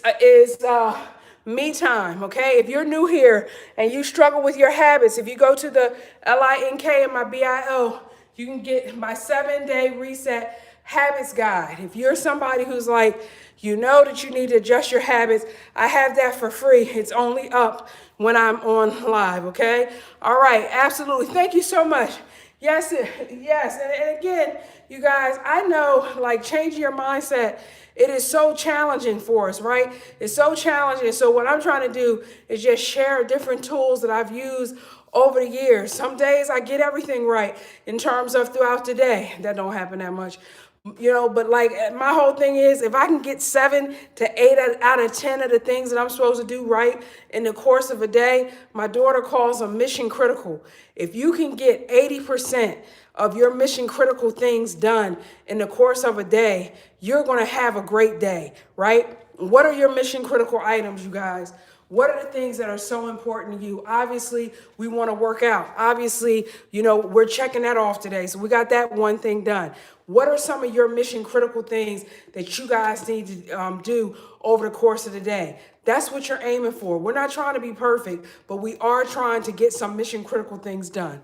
me time, okay? If you're new here and you struggle with your habits, if you go to the LINK and my BIO, you can get my 7-day reset habits guide. If you're somebody who's like, that you need to adjust your habits, I have that for free. It's only up when I'm on live, okay? All right, absolutely. Thank you so much. Yes. And again, you guys, I know, like, changing your mindset, it is so challenging for us, right? It's so challenging. So what I'm trying to do is just share different tools that I've used over the years. Some days I get everything right in terms of throughout the day. That don't happen that much. But like my whole thing is, if I can get 7 to 8 out of 10 of the things that I'm supposed to do right in the course of a day, my daughter calls them mission critical. If you can get 80% of your mission critical things done in the course of a day, you're going to have a great day, right? What are your mission critical items, you guys? What are the things that are so important to you? Obviously, we want to work out. Obviously, we're checking that off today. So we got that one thing done. What are some of your mission critical things that you guys need to do over the course of the day? That's what you're aiming for. We're not trying to be perfect, but we are trying to get some mission critical things done.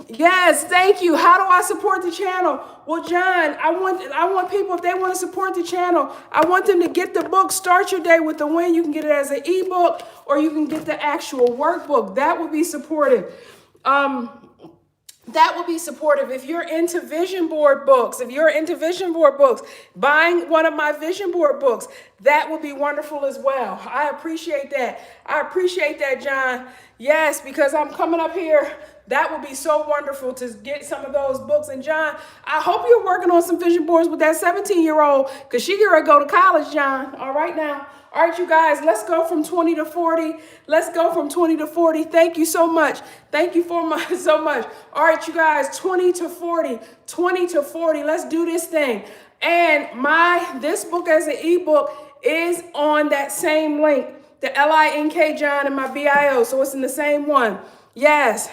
Yes, thank you. How do I support the channel? Well, John, I want people, if they want to support the channel, I want them to get the book, Start Your Day with the Win. You can get it as an ebook or you can get the actual workbook. That would be supportive. That will be supportive. If you're into vision board books, buying one of my vision board books, that would be wonderful as well. I appreciate that. I appreciate that, John. Yes, because I'm coming up here. That would be so wonderful to get some of those books. And John, I hope you're working on some vision boards with that 17-year-old because she get ready to go to college, John. All right now. All right, you guys, let's go from 20 to 40. Let's go from 20 to 40. Thank you so much. Thank you so much. All right, you guys, 20 to 40, 20 to 40. Let's do this thing. And this book as an ebook is on that same link, the LINK, John, and my BIO. So it's in the same one. Yes,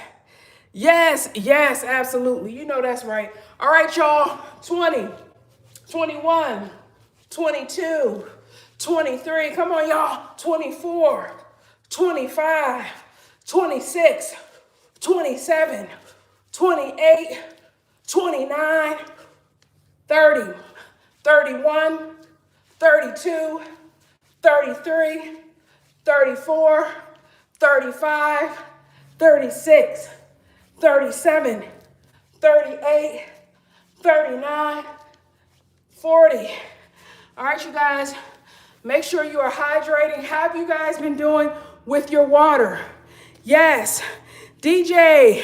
absolutely. You know that's right. All right, y'all, 20, 21, 22, 23, come on, y'all, 24, 25, 26, 27, 28, 29, 30, 31, 32, 33, 34, 35, 36, 37, 38, 39, 40. All right, you guys. Make sure you are hydrating. How have you guys been doing with your water? Yes. DJ.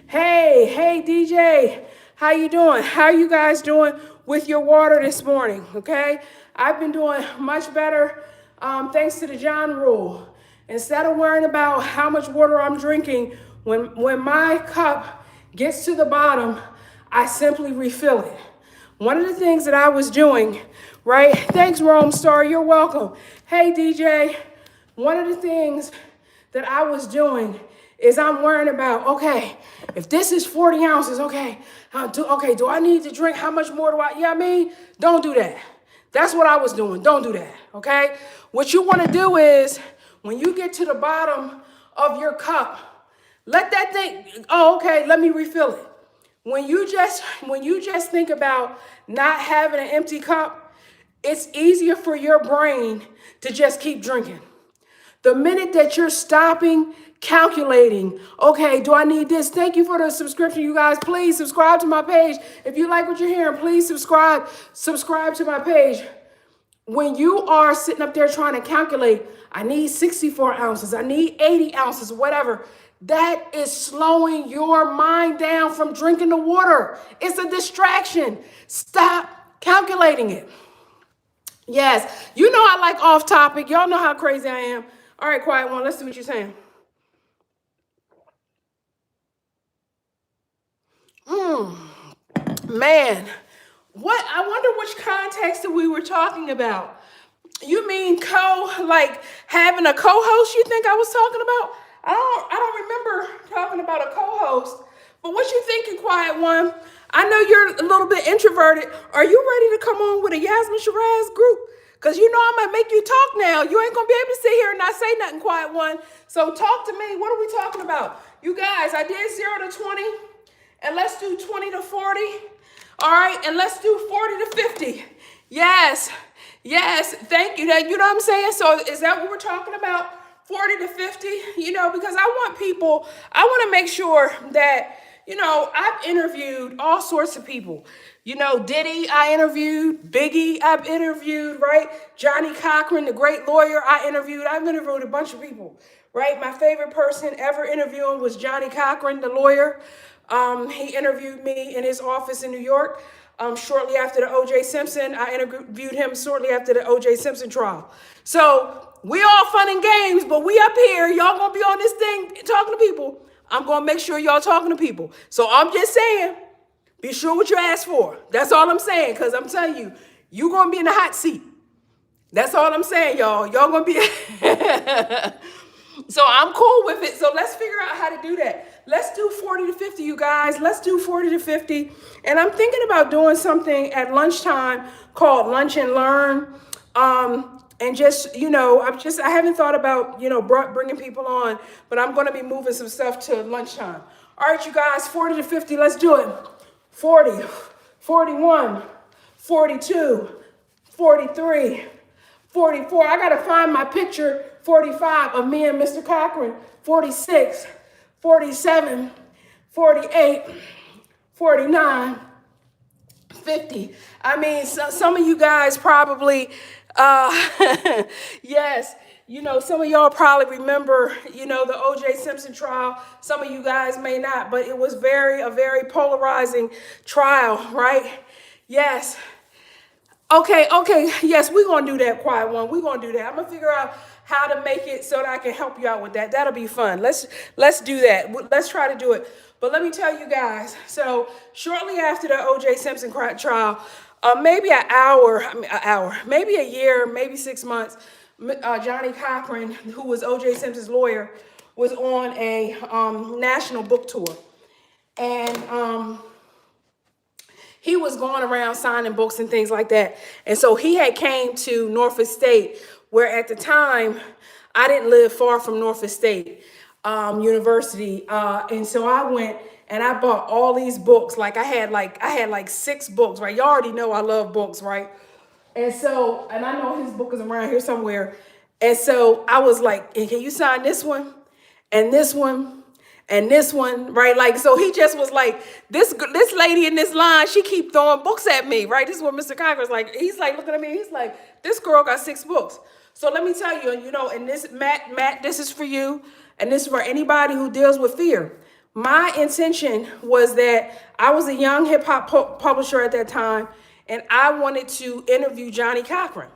Hey, DJ. How you doing? How are you guys doing with your water this morning? Okay. I've been doing much better thanks to the John rule. Instead of worrying about how much water I'm drinking, when my cup gets to the bottom, I simply refill it. One of the things that I was doing, right? Thanks, Rome Star. You're welcome. Hey, DJ. One of the things that I was doing is I'm worrying about, okay, if this is 40 ounces, okay, do I need to drink? How much more do I? You know what I mean? Don't do that. That's what I was doing. Don't do that, okay? What you want to do is when you get to the bottom of your cup, let that thing, oh, okay, let me refill it. When you just think about not having an empty cup, it's easier for your brain to just keep drinking. The minute that you're stopping, calculating, okay, do I need this? Thank you for the subscription, you guys. Please subscribe to my page. If you like what you're hearing, please subscribe to my page. When you are sitting up there trying to calculate, I need 64 ounces, I need 80 ounces, whatever, that is slowing your mind down from drinking the water. It's a distraction. Stop calculating it. Yes, you know I like off topic. Y'all know how crazy I am. All right, quiet one. Let's see what you're saying. Man, what? I wonder which context that we were talking about. You mean like having a co-host? You think I was talking about? I don't remember talking about a co-host. But what you thinking, quiet one? I know you're a little bit introverted. Are you ready to come on with a Yasmin Shiraz group? Because you know I'm going to make you talk now. You ain't going to be able to sit here and not say nothing, quiet one. So talk to me. What are we talking about? You guys, I did 0 to 20. And let's do 20 to 40. All right. And let's do 40 to 50. Yes. Thank you. You know what I'm saying? So is that what we're talking about? 40 to 50, because I want to make sure that, I've interviewed all sorts of people. Diddy, I interviewed. Biggie, I've interviewed, right? Johnny Cochran, the great lawyer, I've interviewed a bunch of people, right? My favorite person ever interviewing was Johnny Cochran, the lawyer. He interviewed me in his office in New York. Shortly after the O.J. Simpson, I interviewed him shortly after the O.J. Simpson trial. So we all fun and games, but we up here, y'all gonna be on this thing talking to people. I'm gonna make sure y'all talking to people. So I'm just saying, be sure what you ask for. That's all I'm saying, because I'm telling you, you gonna be in the hot seat. That's all I'm saying, y'all. Y'all gonna be. So I'm cool with it. So let's figure out how to do that. Let's do 40 to 50, you guys. Let's do 40 to 50. And I'm thinking about doing something at lunchtime called Lunch and Learn. And just, I haven't thought about, bringing people on, but I'm going to be moving some stuff to lunchtime. All right, you guys, 40 to 50, let's do it. 40, 41, 42, 43, 44. I got to find my picture, 45, of me and Mr. Cochran. 46, 47, 48, 49, 50. I mean, some of you guys probably, yes, you know, some of y'all probably remember, you know, the O.J. Simpson trial. Some of you guys may not, but it was a very polarizing trial, right? Yes. Okay, yes, we're going to do that, quiet one. We're going to do that. I'm going to figure out how to make it so that I can help you out with that. That'll be fun. Let's do that. Let's try to do it. But let me tell you guys, so shortly after the O.J. Simpson trial, maybe maybe a year, maybe 6 months, Johnny Cochran, who was O.J. Simpson's lawyer, was on a national book tour. And he was going around signing books and things like that. And so he had came to Norfolk State, where at the time, I didn't live far from Norfolk State University. And so I went and I bought all these books. Like I had like 6 books, right? Y'all already know I love books, right? And so, and I know his book is around here somewhere. And so I was like, can you sign this one and this one and this one, right? Like, so he just was like, this lady in this line, she keep throwing books at me, right? This is what Mr. Cochran's like. He's like looking at me. He's like, this girl got 6 books. So let me tell you, you know, and this, Matt, this is for you. And this is for anybody who deals with fear. My intention was that I was a young hip hop publisher at that time, and I wanted to interview Johnny Cochran.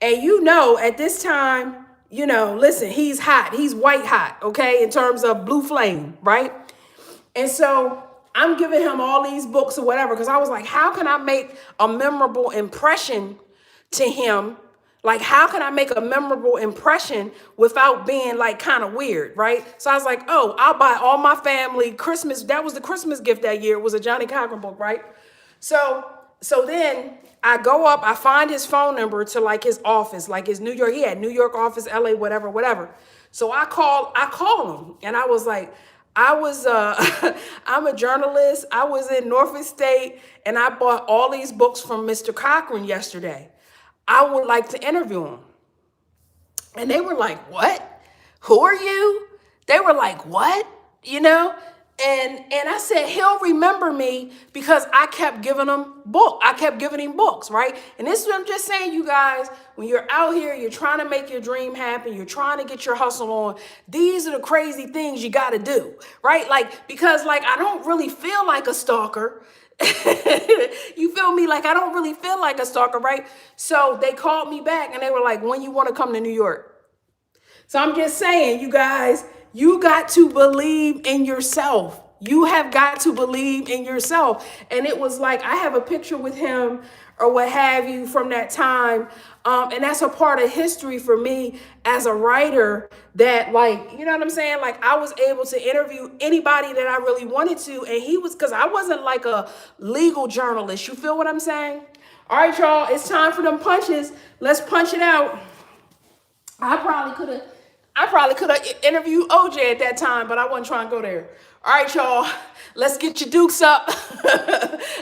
And you know, at this time, you know, listen, he's hot. He's white hot, okay, in terms of blue flame, right? And so I'm giving him all these books or whatever, because I was like, how can I make a memorable impression to him? Like, how can I make a memorable impression without being like kind of weird, right? So I was like, oh, I'll buy all my family Christmas. That was the Christmas gift that year. It was a Johnny Cochran book, right? So then I go up, I find his phone number to like his office, like his New York, he had New York office, LA, whatever. So I call him and I was like, I'm a journalist. I was in Norfolk State and I bought all these books from Mr. Cochran yesterday. I would like to interview him. And they were like, what? Who are you? They were like, what? You know? And I said, he'll remember me because I kept giving him books, right? And this is what I'm just saying, you guys, when you're out here, you're trying to make your dream happen, you're trying to get your hustle on, these are the crazy things you got to do, right? Like, because like, I don't really feel like a stalker. You feel me? Like, I don't really feel like a stalker, right? So they called me back and they were like, when you want to come to New York? So I'm just saying, you guys, you got to believe in yourself. You have got to believe in yourself. And it was like, I have a picture with him or what have you from that time. And that's a part of history for me as a writer that, like, you know what I'm saying? Like, I was able to interview anybody that I really wanted to. And he was, because I wasn't like a legal journalist. You feel what I'm saying? All right, y'all, it's time for them punches. Let's punch it out. I probably could have interviewed OJ at that time, but I wasn't trying to go there. All right, y'all, let's get your dukes up.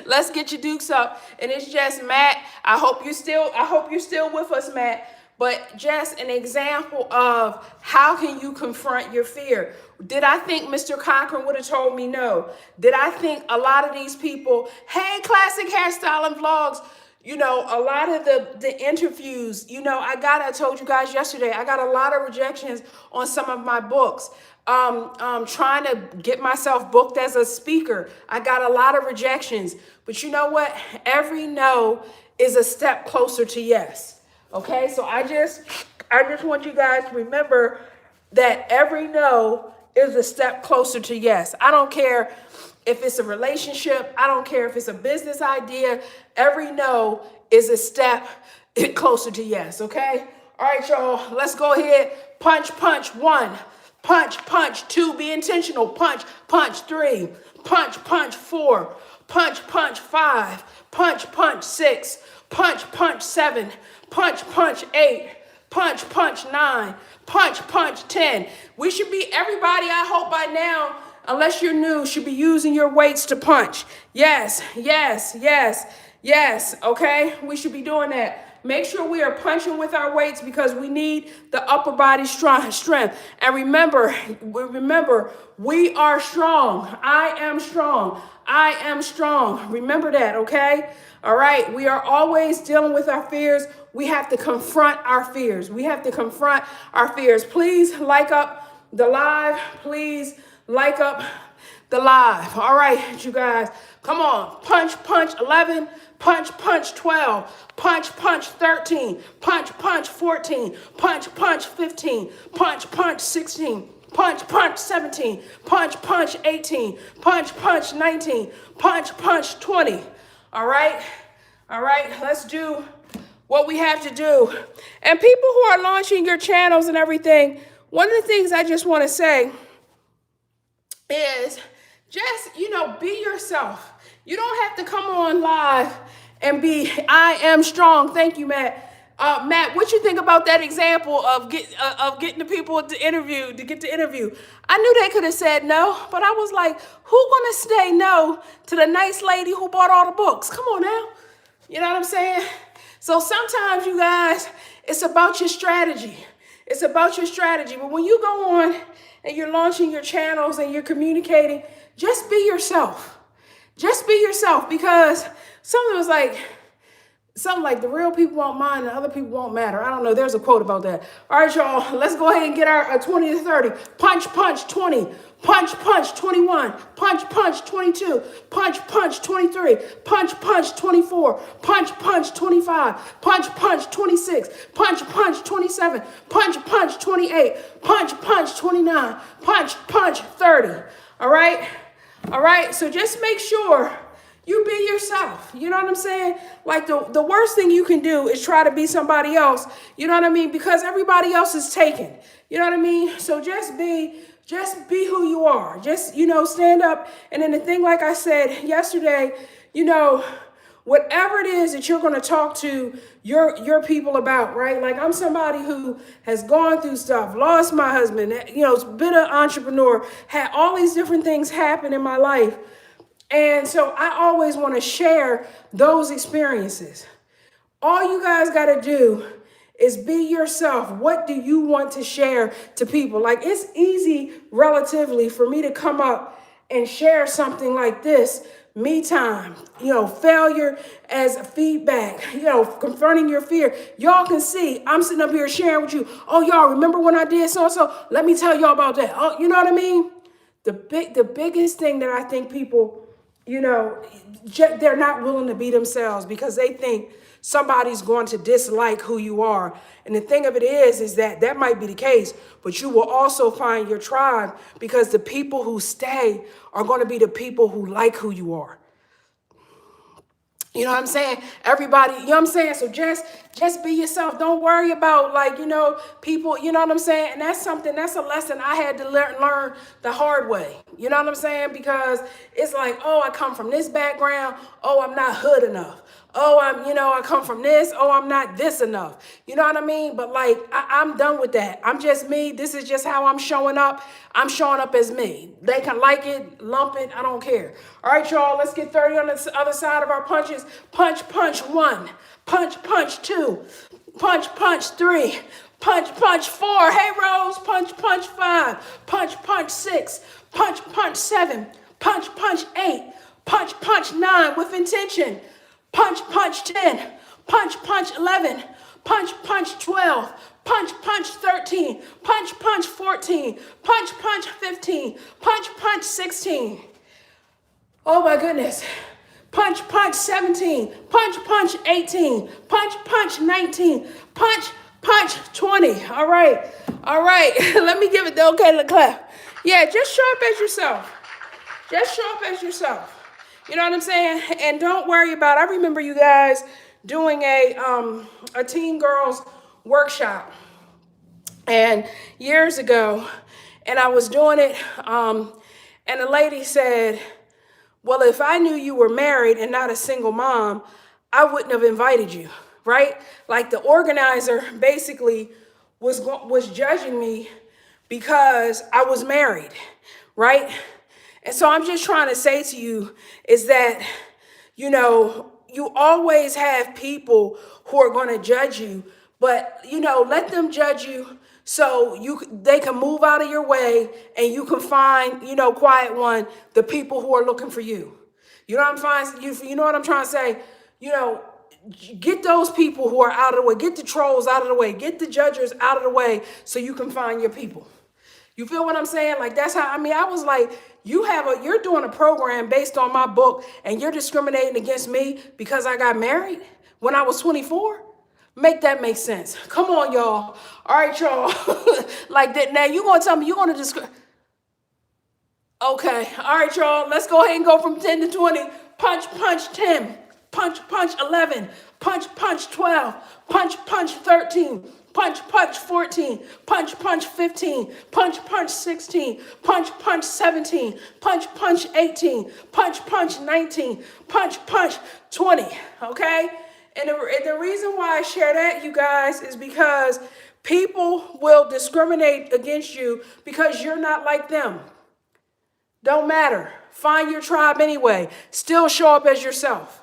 Let's get your dukes up. And it's just Matt. I hope you're still with us, Matt. But just an example of how can you confront your fear. Did I think Mr. Cochran would have told me no? Did I think a lot of these people, hey, classic hairstyling vlogs, you know, a lot of the interviews, you know, I told you guys yesterday, I got a lot of rejections on some of my books. Trying to get myself booked as a speaker. I got a lot of rejections. But you know what? Every no is a step closer to yes. Okay? So I just want you guys to remember that every no is a step closer to yes. I don't care if it's a relationship. I don't care if it's a business idea. Every no is a step closer to yes, okay? All right, y'all, let's go ahead. Punch, punch, 1. Punch, punch, 2, be intentional. Punch, punch, 3. Punch, punch, 4. Punch, punch, 5. Punch, punch, 6. Punch, punch, 7. Punch, punch, 8. Punch, punch, 9. Punch, punch, 10. We should be, everybody, I hope by now, unless you're new, should be using your weights to punch. Yes, yes, yes, yes, okay? We should be doing that. Make sure we are punching with our weights because we need the upper body strength. And remember, we are strong. I am strong. I am strong. Remember that, okay? All right. We are always dealing with our fears. We have to confront our fears. We have to confront our fears. Please like up the live. Please like up the live. All right, you guys. Come on. Punch, punch 11. Punch, punch 12. Punch, punch 13. Punch, punch 14. Punch, punch 15. Punch, punch 16. Punch, punch 17. Punch, punch 18. Punch, punch 19. Punch, punch 20. All right? All right, let's do what we have to do. And people who are launching your channels and everything, one of the things I just want to say is just, be yourself. You don't have to come on live and be, I am strong. Thank you, Matt. Matt, what you think about that example of getting the people to get the interview? I knew they could have said no, but I was like, who gonna say no to the nice lady who bought all the books? Come on now. You know what I'm saying? So sometimes, you guys, it's about your strategy. It's about your strategy. But when you go on and you're launching your channels and you're communicating, just be yourself. Just be yourself, because something like the real people won't mind and other people won't matter. I don't know. There's a quote about that. All right, y'all. Let's go ahead and get our 20 to 30. Punch, punch, 20. Punch, punch, 21. Punch, punch, 22. Punch, punch, 23. Punch, punch, 24. Punch, punch, 25. Punch, punch, 26. Punch, punch, 27. Punch, punch, 28. Punch, punch, 29. Punch, punch, 30. All right? All right? So just make sure you be yourself. You know what I'm saying? Like the worst thing you can do is try to be somebody else. You know what I mean? Because everybody else is taken. You know what I mean? So just be who you are. Just, stand up. And then the thing, like I said yesterday, whatever it is that you're going to talk to your people about, right? Like, I'm somebody who has gone through stuff, lost my husband, been an entrepreneur, had all these different things happen in my life. And so I always want to share those experiences. All you guys got to do is be yourself. What do you want to share to people? Like, it's easy relatively for me to come up and share something like this, me time, failure as feedback, confronting your fear. Y'all can see I'm sitting up here sharing with you. Oh, y'all remember when I did so-and-so? Let me tell y'all about that. Oh, you know what I mean? The biggest thing that I think people, they're not willing to be themselves because they think somebody's going to dislike who you are. And the thing of it is that might be the case, but you will also find your tribe, because the people who stay are going to be the people who like who you are. You know what I'm saying? Everybody, you know what I'm saying? So just be yourself. Don't worry about people, you know what I'm saying? And that's a lesson I had to learn the hard way. You know what I'm saying? Because it's like, oh, I come from this background. Oh, I'm not hood enough. Oh, I come from this. Oh, I'm not this enough. You know what I mean? But I'm done with that. I'm just me. This is just how I'm showing up. I'm showing up as me. They can like it, lump it. I don't care. All right, y'all, let's get 30 on the other side of our punches. Punch, punch 1. Punch, punch 2. Punch, punch 3. Punch, punch 4. Hey, Rose. Punch, punch 5. Punch, punch 6. Punch, punch 7. Punch, punch 8. Punch, punch 9 with intention. Punch, punch 10. Punch, punch 11. Punch, punch 12. Punch, punch 13. Punch, punch 14. Punch, punch 15. Punch, punch 16. Oh my goodness. Punch, punch 17. Punch, punch 18. Punch, punch 19. Punch, punch 20. All right. All right. Let me give it the okay, the clap. Yeah, just show up as yourself. Just show up as yourself. You know what I'm saying? And don't worry about, I remember you guys doing a teen girls workshop and years ago, and I was doing it, and the lady said, well, if I knew you were married and not a single mom, I wouldn't have invited you, right? Like, the organizer basically was judging me because I was married, right? And so I'm just trying to say to you is that, you always have people who are going to judge you, but, let them judge you so they can move out of your way and you can find, quiet one, the people who are looking for you. You know what I'm trying, you know what I'm trying to say? Get those people who are out of the way, get the trolls out of the way, get the judges out of the way so you can find your people. You feel what I'm saying? Like, that's how, I was like, you're doing a program based on my book and you're discriminating against me because I got married when I was 24? Make that make sense. Come on, y'all. All right, y'all. Like that. Now you gonna tell me you're gonna discriminate. Okay. All right, y'all. Let's go ahead and go from 10 to 20. Punch, punch 10. Punch, punch 11. Punch, punch 12. Punch, punch 13. Punch, punch 14. Punch, punch 15. Punch, punch 16. Punch, punch 17. Punch, punch 18. Punch, punch 19. Punch, punch 20. Okay? And the reason why I share that, you guys, is because people will discriminate against you because you're not like them. Don't matter. Find your tribe anyway. Still show up as yourself.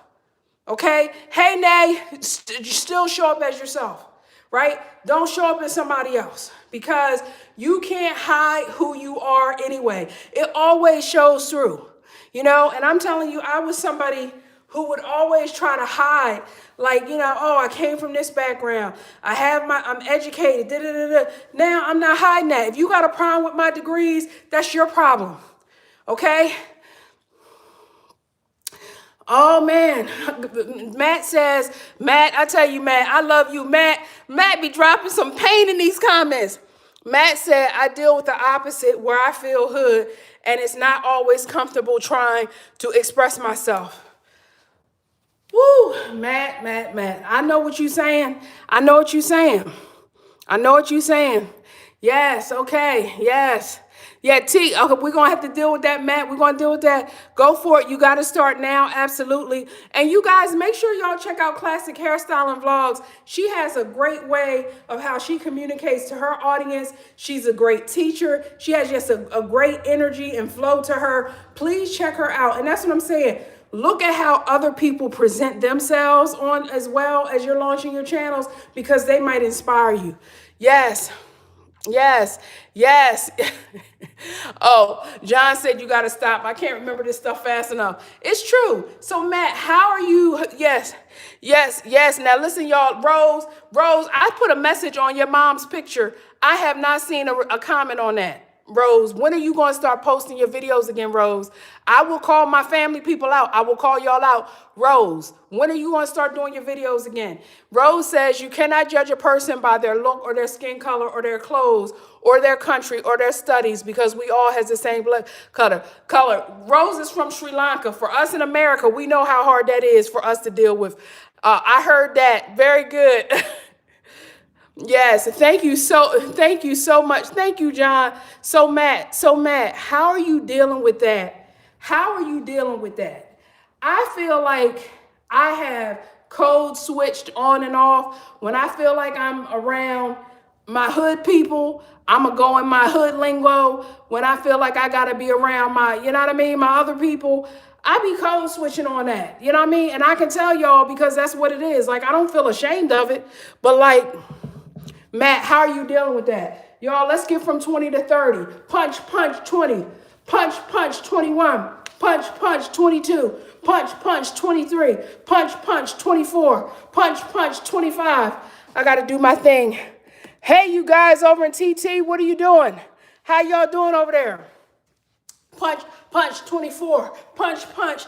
Okay? Hey, Nay, still show up as yourself. Right? Don't show up as somebody else because you can't hide who you are anyway. It always shows through, and I'm telling you, I was somebody who would always try to hide, like, oh, I came from this background. I'm educated. Da, da, da, da. Now I'm not hiding that. If you got a problem with my degrees, that's your problem. Okay? Oh, man. Matt says, I tell you, Matt, I love you, Matt. Matt be dropping some pain in these comments. Matt said, I deal with the opposite where I feel hood, and it's not always comfortable trying to express myself. Woo, Matt. I know what you're saying. Yes, okay, yes. Yeah, T, okay, we're going to have to deal with that, Matt. We're going to deal with that. Go for it. You got to start now. Absolutely. And you guys, make sure y'all check out Classic Hairstyling Vlogs. She has a great way of how she communicates to her audience. She's a great teacher. She has just a great energy and flow to her. Please check her out. And that's what I'm saying. Look at how other people present themselves on as well as you're launching your channels because they might inspire you. Yes. Oh, John said you got to stop. I can't remember this stuff fast enough. It's true. So, Matt, how are you? Yes. Now, listen, y'all. Rose, I put a message on your mom's picture. I have not seen a comment on that. Rose, when are you going to start posting your videos again, Rose? I will call my family people out. I will call y'all out. Rose, when are you going to start doing your videos again? Rose says you cannot judge a person by their look or their skin color or their clothes or their country or their studies because we all has the same blood color. Rose is from Sri Lanka. For us in America, we know how hard that is for us to deal with. I heard that. Very good. Yes, thank you so much. Thank you, John. So Matt, how are you dealing with that? I feel like I have code switched on and off. When I feel like I'm around my hood people, I'm going to go in my hood lingo. When I feel like I got to be around my other people, I be code switching on that. You know what I mean? And I can tell y'all because that's what it is. Like, I don't feel ashamed of it, but like, Matt, how are you dealing with that? Y'all, let's get from 20 to 30. Punch, punch, 20. Punch, punch, 21. Punch, punch, 22. Punch, punch, 23. Punch, punch, 24. Punch, punch, 25. I got to do my thing. Hey, you guys over in TT, what are you doing? How y'all doing over there? Punch, punch, 24. Punch, punch,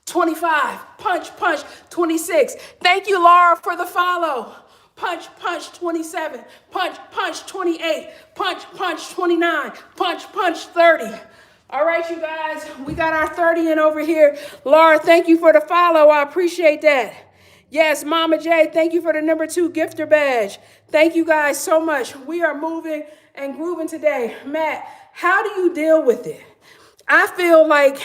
25. Punch, punch, 26. Thank you, Laura, for the follow. Punch, punch, 27. Punch, punch, 28. Punch, punch, 29. Punch, punch, 30. All right, you guys, we got our 30 in over here. Laura, thank you for the follow. I appreciate that. Yes, Mama J, thank you for the number 2 gifter badge. Thank you guys so much. We are moving and grooving today. Matt, how do you deal with it? I feel like,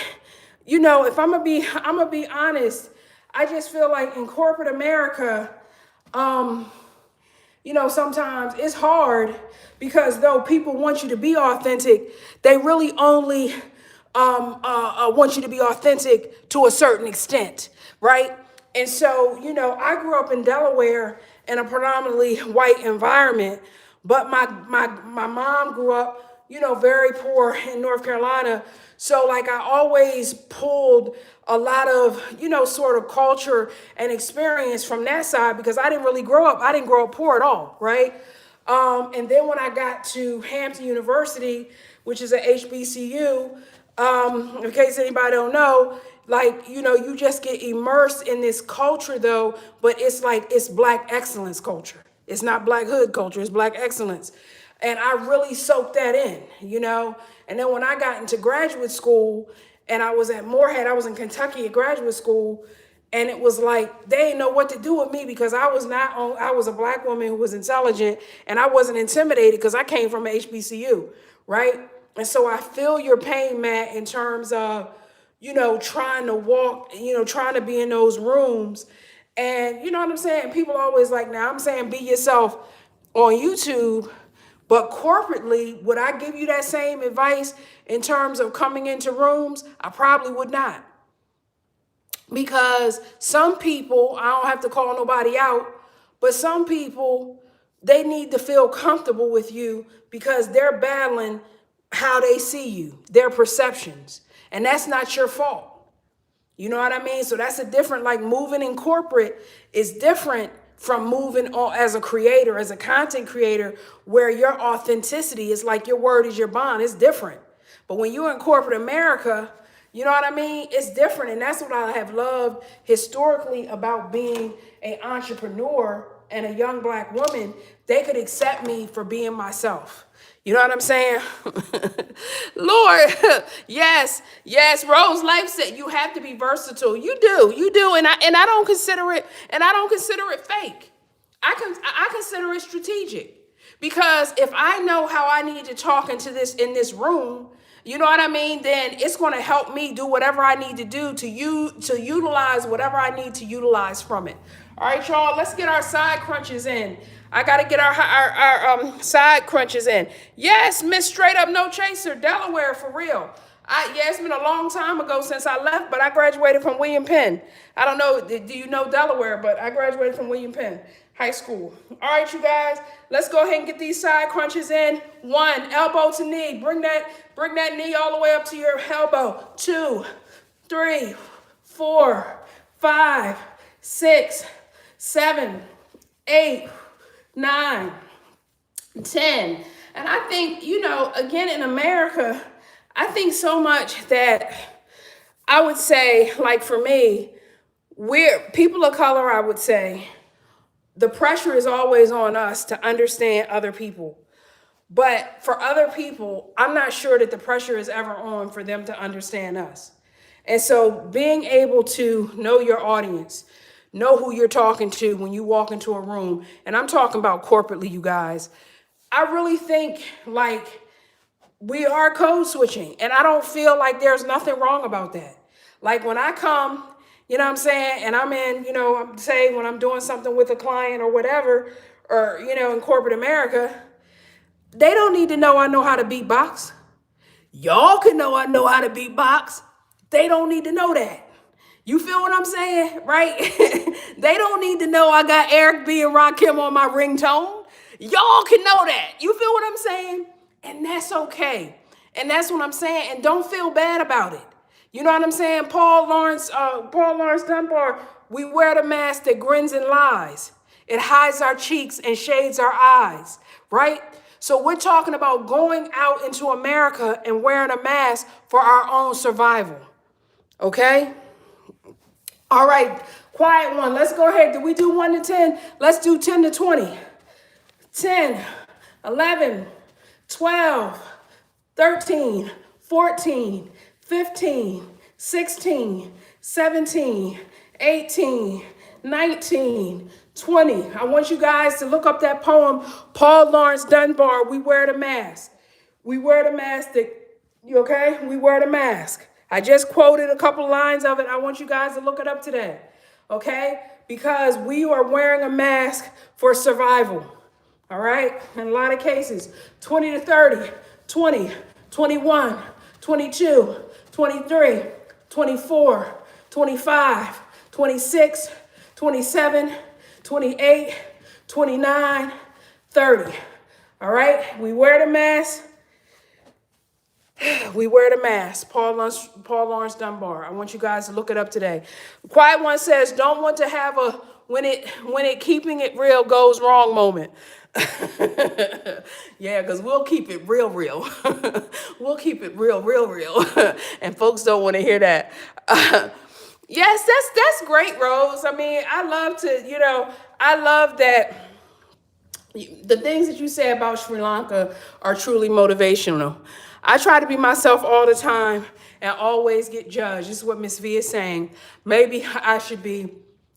if I'm gonna be honest, I just feel like in corporate America, sometimes it's hard because though people want you to be authentic, they really only want you to be authentic to a certain extent, right? And so, I grew up in Delaware in a predominantly white environment, but my mom grew up, very poor in North Carolina. So like I always pulled a lot of, sort of culture and experience from that side because I didn't grow up poor at all, right? And then when I got to Hampton University, which is a HBCU, in case anybody don't know, like, you just get immersed in this culture though, but it's Black excellence culture. It's not Black hood culture, it's Black excellence. And I really soaked that in, And then when I got into graduate school and I was at Morehead, I was in Kentucky at graduate school, and it was like they didn't know what to do with me because I was a Black woman who was intelligent, and I wasn't intimidated because I came from a HBCU, right? And so I feel your pain, Matt, in terms of, trying to walk, trying to be in those rooms. And you know what I'm saying? People always like, now I'm saying be yourself on YouTube, but corporately, would I give you that same advice in terms of coming into rooms? I probably would not. Because some people, I don't have to call nobody out, but some people, they need to feel comfortable with you because they're battling how they see you, their perceptions. And that's not your fault. You know what I mean? So that's a different, like moving in corporate is different from moving on as a creator, as a content creator, where your authenticity is like your word is your bond. It's different. But when you're in corporate America, you know what I mean? It's different. And that's what I have loved historically about being an entrepreneur and a young Black woman. They could accept me for being myself. You know what I'm saying? Lord, yes. Rose Life said you have to be versatile. You do. And I don't consider it, fake. I consider it strategic. Because if I know how I need to talk in this room, you know what I mean? Then it's going to help me do whatever I need to do to utilize whatever I need to utilize from it. All right, y'all, let's get our side crunches in. I got to get our side crunches in. Yes, Miss Straight Up No Chaser, Delaware, for real. It's been a long time ago since I left, but I graduated from William Penn. I don't know, do you know Delaware? But I graduated from William Penn High School. All right, you guys, let's go ahead and get these side crunches in. 1, elbow to knee. Bring that knee all the way up to your elbow. 2, 3, 4, 5, 6, 7, 8, 9, 10. And I think, again, in America, I think so much that I would say, like for me, we're people of color, I would say, the pressure is always on us to understand other people. But for other people, I'm not sure that the pressure is ever on for them to understand us. And so being able to know your audience, know who you're talking to when you walk into a room, and I'm talking about corporately, you guys, I really think like we are code switching, and I don't feel like there's nothing wrong about that. Like when I come, you know what I'm saying, and I'm in, say when I'm doing something with a client or whatever, or, in corporate America, they don't need to know I know how to beatbox. Y'all can know I know how to beatbox. They don't need to know that. You feel what I'm saying, right? They don't need to know I got Eric B. and Rakim on my ringtone. Y'all can know that. You feel what I'm saying? And that's okay. And that's what I'm saying. And don't feel bad about it. You know what I'm saying? Paul Lawrence Dunbar, we wear the mask that grins and lies. It hides our cheeks and shades our eyes, right? So we're talking about going out into America and wearing a mask for our own survival, okay? All right, quiet one. Let's go ahead. Did we do 1 to 10? Let's do 10 to 20. 10, 11, 12, 13, 14, 15, 16, 17, 18, 19, 20. I want you guys to look up that poem, Paul Lawrence Dunbar, We Wear the Mask. We wear the mask. You okay? We wear the mask. I just quoted a couple lines of it. I want you guys to look it up today, okay? Because we are wearing a mask for survival, all right? In a lot of cases, 20 to 30, 20, 21, 22, 23, 24, 25, 26, 27, 28, 29, 30. All right, we wear the mask. We wear the mask. Paul Lawrence Dunbar. I want you guys to look it up today. Quiet One says, don't want to have a when it keeping it real goes wrong moment. Yeah, because we'll keep it real. We'll keep it real. And folks don't want to hear that. Yes, that's great, Rose. I mean, I love that. The things that you say about Sri Lanka are truly motivational. I try to be myself all the time and always get judged. This is what Miss V is saying. Maybe I should be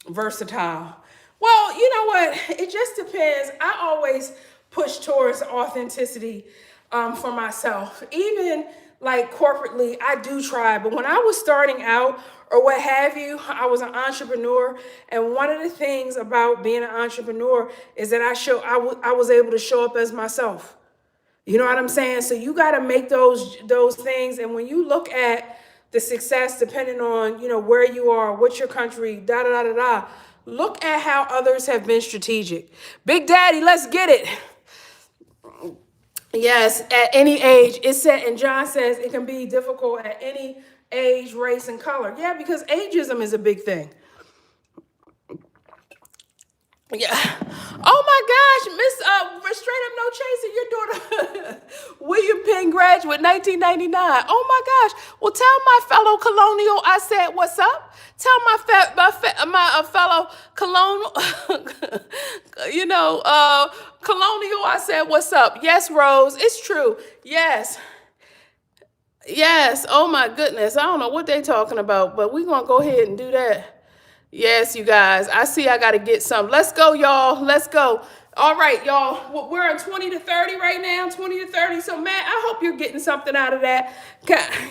versatile. Well, you know what? It just depends. I always push towards authenticity for myself. Even like corporately, I do try. But when I was starting out or what have you, I was an entrepreneur. And one of the things about being an entrepreneur is that I was able to show up as myself. You know what I'm saying? So you got to make those things. And when you look at the success, depending on, where you are, what's your country, look at how others have been strategic. Big Daddy, let's get it. Yes, at any age. It said, and John says it can be difficult at any age, race, and color. Yeah, because ageism is a big thing. Yeah. Oh my gosh, Miss Straight Up No Chaser, your daughter, William Penn graduate, 1999. Oh my gosh. Well, tell my fellow colonial I said what's up. Tell my fellow colonial, colonial I said what's up. Yes, Rose, it's true. Yes. Yes. Oh my goodness. I don't know what they talking about, but we're gonna go ahead and do that. Yes, you guys. I see I got to get some. Let's go, y'all. Let's go. All right, y'all. We're on 20 to 30 right now, 20 to 30. So, Matt, I hope you're getting something out of that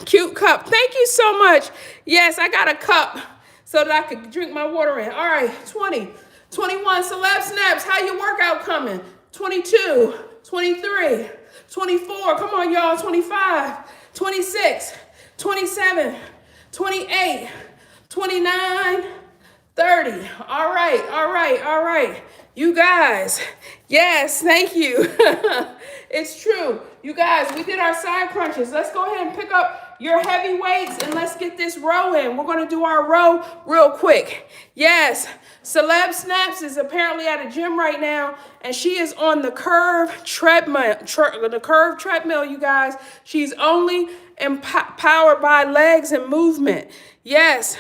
cute cup. Thank you so much. Yes, I got a cup so that I could drink my water in. All right, 20, 21, Celeb Snaps. How your workout coming? 22, 23, 24. Come on, y'all. 25, 26, 27, 28, 29, 30. All right. You guys. Yes, thank you. It's true. You guys, we did our side crunches. Let's go ahead and pick up your heavy weights and let's get this row in. We're going to do our row real quick. Yes, Celeb Snaps is apparently at a gym right now, and she is on the Curve treadmill. You guys. She's only empowered by legs and movement. Yes.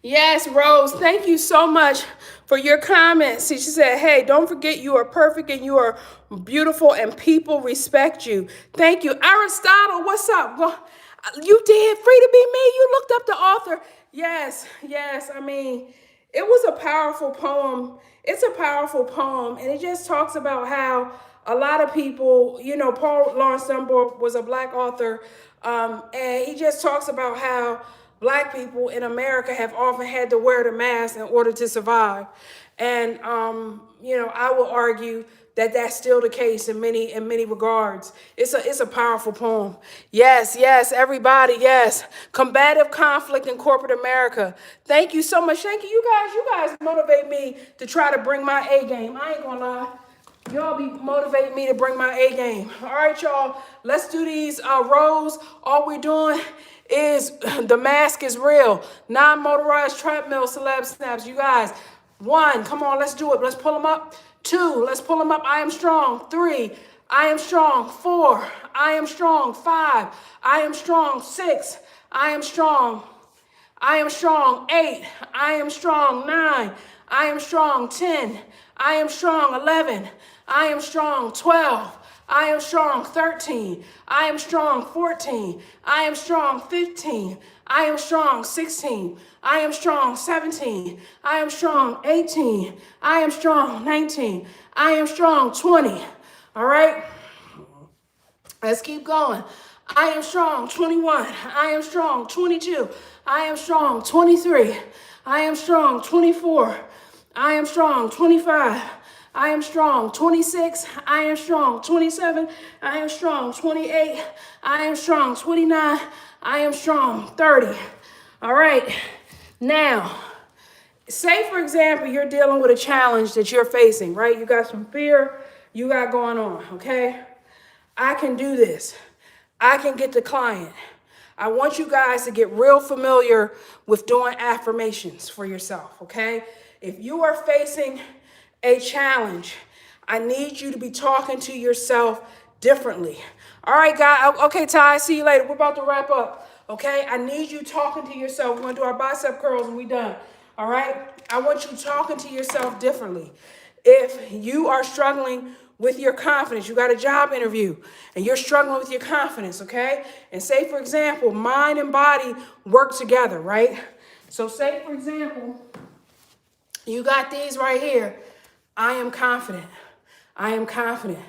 Yes, Rose, thank you so much for your comments. She said, hey, don't forget you are perfect and you are beautiful and people respect you. Thank you. Aristotle, what's up? Well, you did. Free to be me. You looked up the author. Yes. I mean, it was a powerful poem. It's a powerful poem. And it just talks about how a lot of people, Paul Lawrence Dunbar was a Black author. And he just talks about how Black people in America have often had to wear the mask in order to survive. And, I will argue that that's still the case in many regards. It's a powerful poem. Yes, everybody, yes. Combative conflict in corporate America. Thank you so much. Thank you. You guys motivate me to try to bring my A game. I ain't gonna lie. Y'all be motivating me to bring my A game. All right, y'all. Let's do these rows. All we're doing is the mask is real. Non-motorized treadmill Celeb Snaps. You guys, 1, come on, let's do it. Let's pull them up. 2, let's pull them up. I am strong. 3, I am strong. 4, I am strong. 5, I am strong. 6, I am strong. I am strong. 8, I am strong. 9, I am strong. 10, I am strong. 11, I am strong. 12, I am strong. 13, I am strong. 14, I am strong. 15, I am strong. 16, I am strong. 17, I am strong. 18, I am strong. 19, I am strong. 20. All right, let's keep going. I am strong. 21, I am strong. 22, I am strong. 23, I am strong. 24, I am strong. 25, I am strong. 26, I am strong. 27, I am strong. 28, I am strong. 29, I am strong. 30. All right. Now, say, for example, you're dealing with a challenge that you're facing, right? You got some fear you got going on, okay? I can do this. I can get the client. I want you guys to get real familiar with doing affirmations for yourself, okay? If you are facing a challenge, I need you to be talking to yourself differently. All right, guys. Okay, Ty, see you later. We're about to wrap up, okay? I need you talking to yourself. We're going to do our bicep curls and we're done, all right? I want you talking to yourself differently. If you are struggling with your confidence, you got a job interview and you're struggling with your confidence, okay? And say, for example, mind and body work together, right? So say, for example, you got these right here. I am confident. I am confident.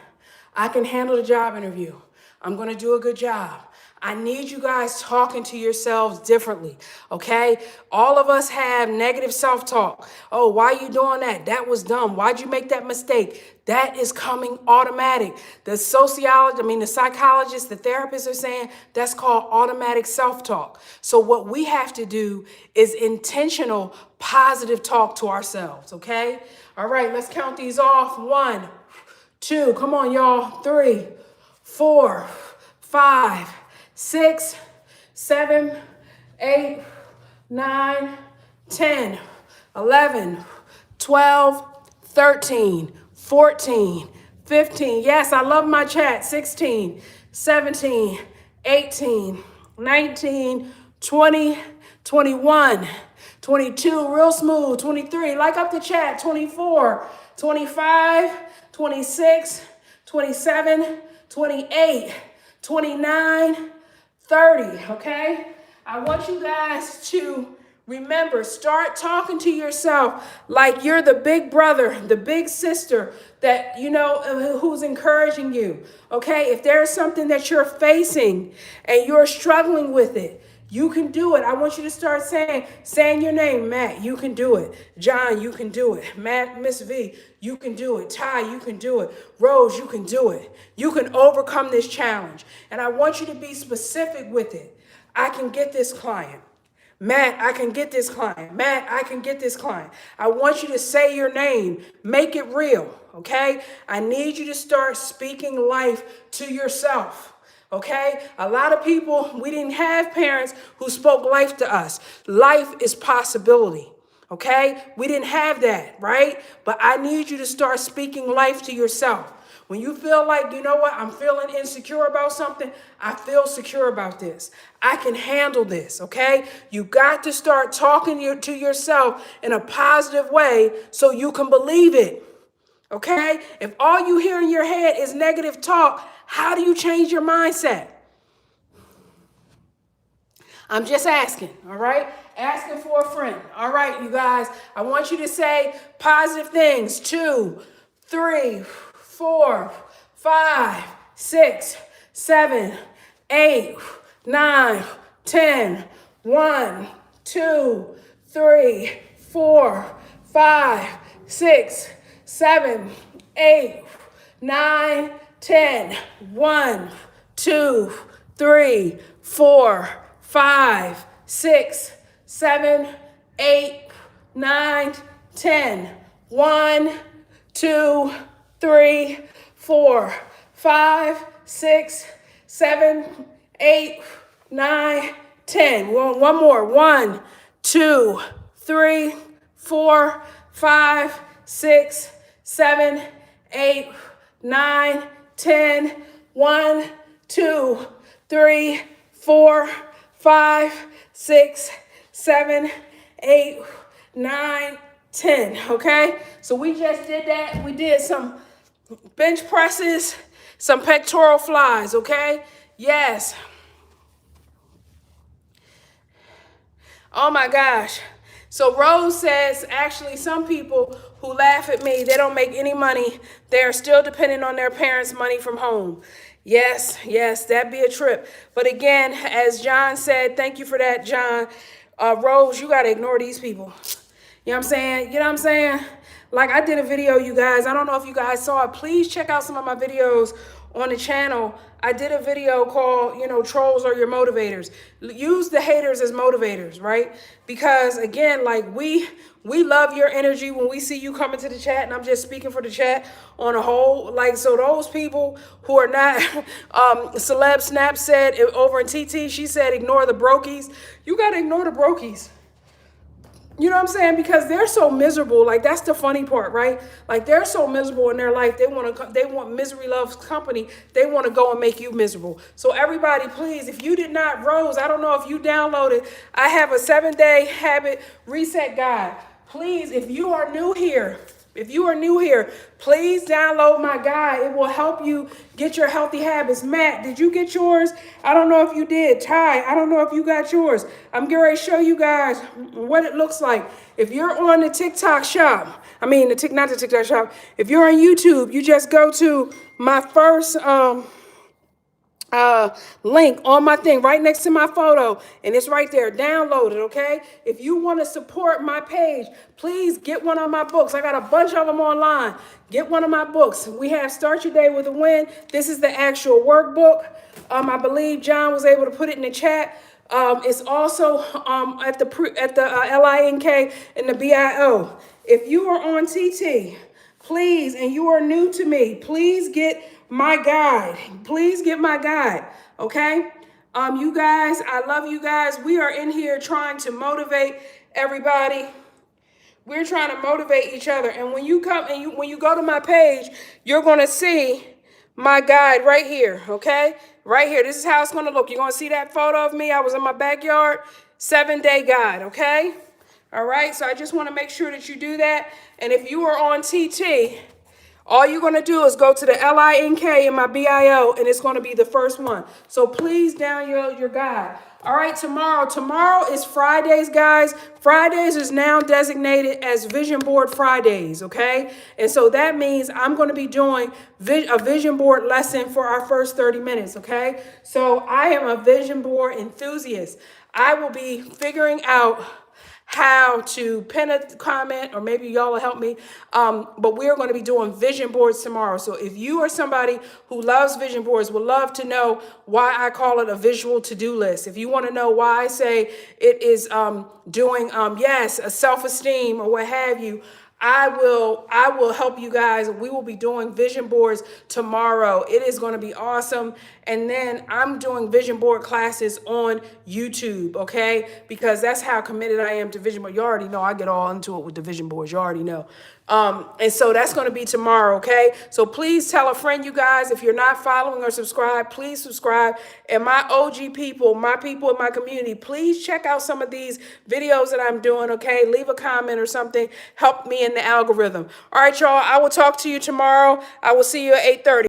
I can handle the job interview. I'm going to do a good job. I need you guys talking to yourselves differently, okay? All of us have negative self-talk. Oh, why are you doing that? That was dumb. Why'd you make that mistake? That is coming automatic. The psychologists, the therapists are saying that's called automatic self-talk. So what we have to do is intentional, positive talk to ourselves, okay? All right, let's count these off. 1, 2, come on, y'all. 3, 4, 5, 6, 7, 8, 9, 10, 11, 12, 13, 14, 15. Yes, I love my chat. 16, 17, 18, 19, 20, 21, 22, real smooth. 23, like up the chat. 24, 25, 26, 27, 28, 29, 30, okay? I want you guys to remember, start talking to yourself like you're the big brother, the big sister that, who's encouraging you, okay? If there's something that you're facing and you're struggling with it, you can do it. I want you to start saying your name. Matt, you can do it. John, you can do it. Matt, Miss V, you can do it. Ty, you can do it. Rose, you can do it. You can overcome this challenge. And I want you to be specific with it. I can get this client. Matt, I can get this client. Matt, I can get this client. I want you to say your name. Make it real, okay? I need you to start speaking life to yourself. Okay? A lot of people, we didn't have parents who spoke life to us. Life is possibility. Okay? We didn't have that, right? But I need you to start speaking life to yourself. When you feel like, you know what, I'm feeling insecure about something, I feel secure about this. I can handle this, okay? You got to start talking to yourself in a positive way so you can believe it. Okay? If all you hear in your head is negative talk, how do you change your mindset? I'm just asking, all right? Asking for a friend. All right, you guys, I want you to say positive things. 2, 3, 4, 5, 6, 7, 8, 9, 10. 1, 2, 3, 4, 5, 6, 7, 8, 9, 10. 1, 2, 3, 4, 5, 6, 7, 8, 9, 10. 1, 2, 3, 4, 5, 6, 7, 8, 9, 10. One more. 1, 2, 3, 4, 5, 6, 7, 8, 9, 10. 1, 2, 3, 4, 5, 6, 7, 8, 9, 10. Okay? So we just did that. We did some bench presses, some pectoral flies. Okay? Yes. Oh my gosh. So Rose says, actually, some people who laugh at me, they don't make any money. They're still dependent on their parents' money from home. Yes, that'd be a trip. But again, as John said, thank you for that, John. Rose, you got to ignore these people. You know what I'm saying? You know what I'm saying? Like I did a video, you guys. I don't know if you guys saw it. Please check out some of my videos on the channel. I did a video called, trolls are your motivators. Use the haters as motivators, right? Because again, like we love your energy when we see you coming to the chat, and I'm just speaking for the chat on a whole. Like, so those people who are not, Celeb Snap said over in TT, she said, ignore the brokies. You got to ignore the brokies. You know what I'm saying? Because they're so miserable. Like, that's the funny part, right? Like, they're so miserable in their life. They want misery loves company. They want to go and make you miserable. So everybody, please, if you did not, Rose, I don't know if you downloaded, I have a 7-day habit reset guide. Please, if you are new here, please download my guide. It will help you get your healthy habits. Matt, did you get yours? I don't know if you did. Ty, I don't know if you got yours. I'm getting ready to show you guys what it looks like. If you're on the TikTok shop, not the TikTok shop. If you're on YouTube, you just go to my first link on my thing right next to my photo, and it's right there. Download it, okay? If you want to support my page, please get one of my books. I got a bunch of them online. Get one of my books. We have Start Your Day with a Win. This is the actual workbook. I believe John was able to put it in the chat. It's also at the LINK and the BIO. If you are on TT, please, and you are new to me, please get my guide. Please get my guide, okay? You guys, I love you guys. We are in here trying to motivate everybody. We're trying to motivate each other. And when you come and when you go to my page, you're going to see my guide right here, okay? Right here. This is how it's going to look. You're going to see that photo of me. I was in my backyard. 7-day guide, okay? All right, so I just want to make sure that you do that. And if you are on TT, all you're going to do is go to the LINK in my BIO, and it's going to be the first one. So please download your guide. All right, tomorrow is Fridays, guys. Fridays is now designated as Vision Board Fridays, okay? And so that means I'm going to be doing a vision board lesson for our first 30 minutes, okay? So I am a vision board enthusiast. I will be figuring out how to pin a comment, or maybe y'all will help me. But we're going to be doing vision boards tomorrow. So if you are somebody who loves vision boards, would love to know why I call it a visual to-do list. If you want to know why I say it is doing, yes, a self-esteem or what have you, I will help you guys. We will be doing vision boards tomorrow. It is going to be awesome. And then I'm doing vision board classes on YouTube, okay? Because that's how committed I am to vision board. You already know I get all into it with the vision boards. You already know. And so that's going to be tomorrow, okay? So please tell a friend, you guys. If you're not following or subscribed, please subscribe. And my OG people, my people in my community, please check out some of these videos that I'm doing, okay? Leave a comment or something. Help me in the algorithm. All right, y'all. I will talk to you tomorrow. I will see you at 8:30.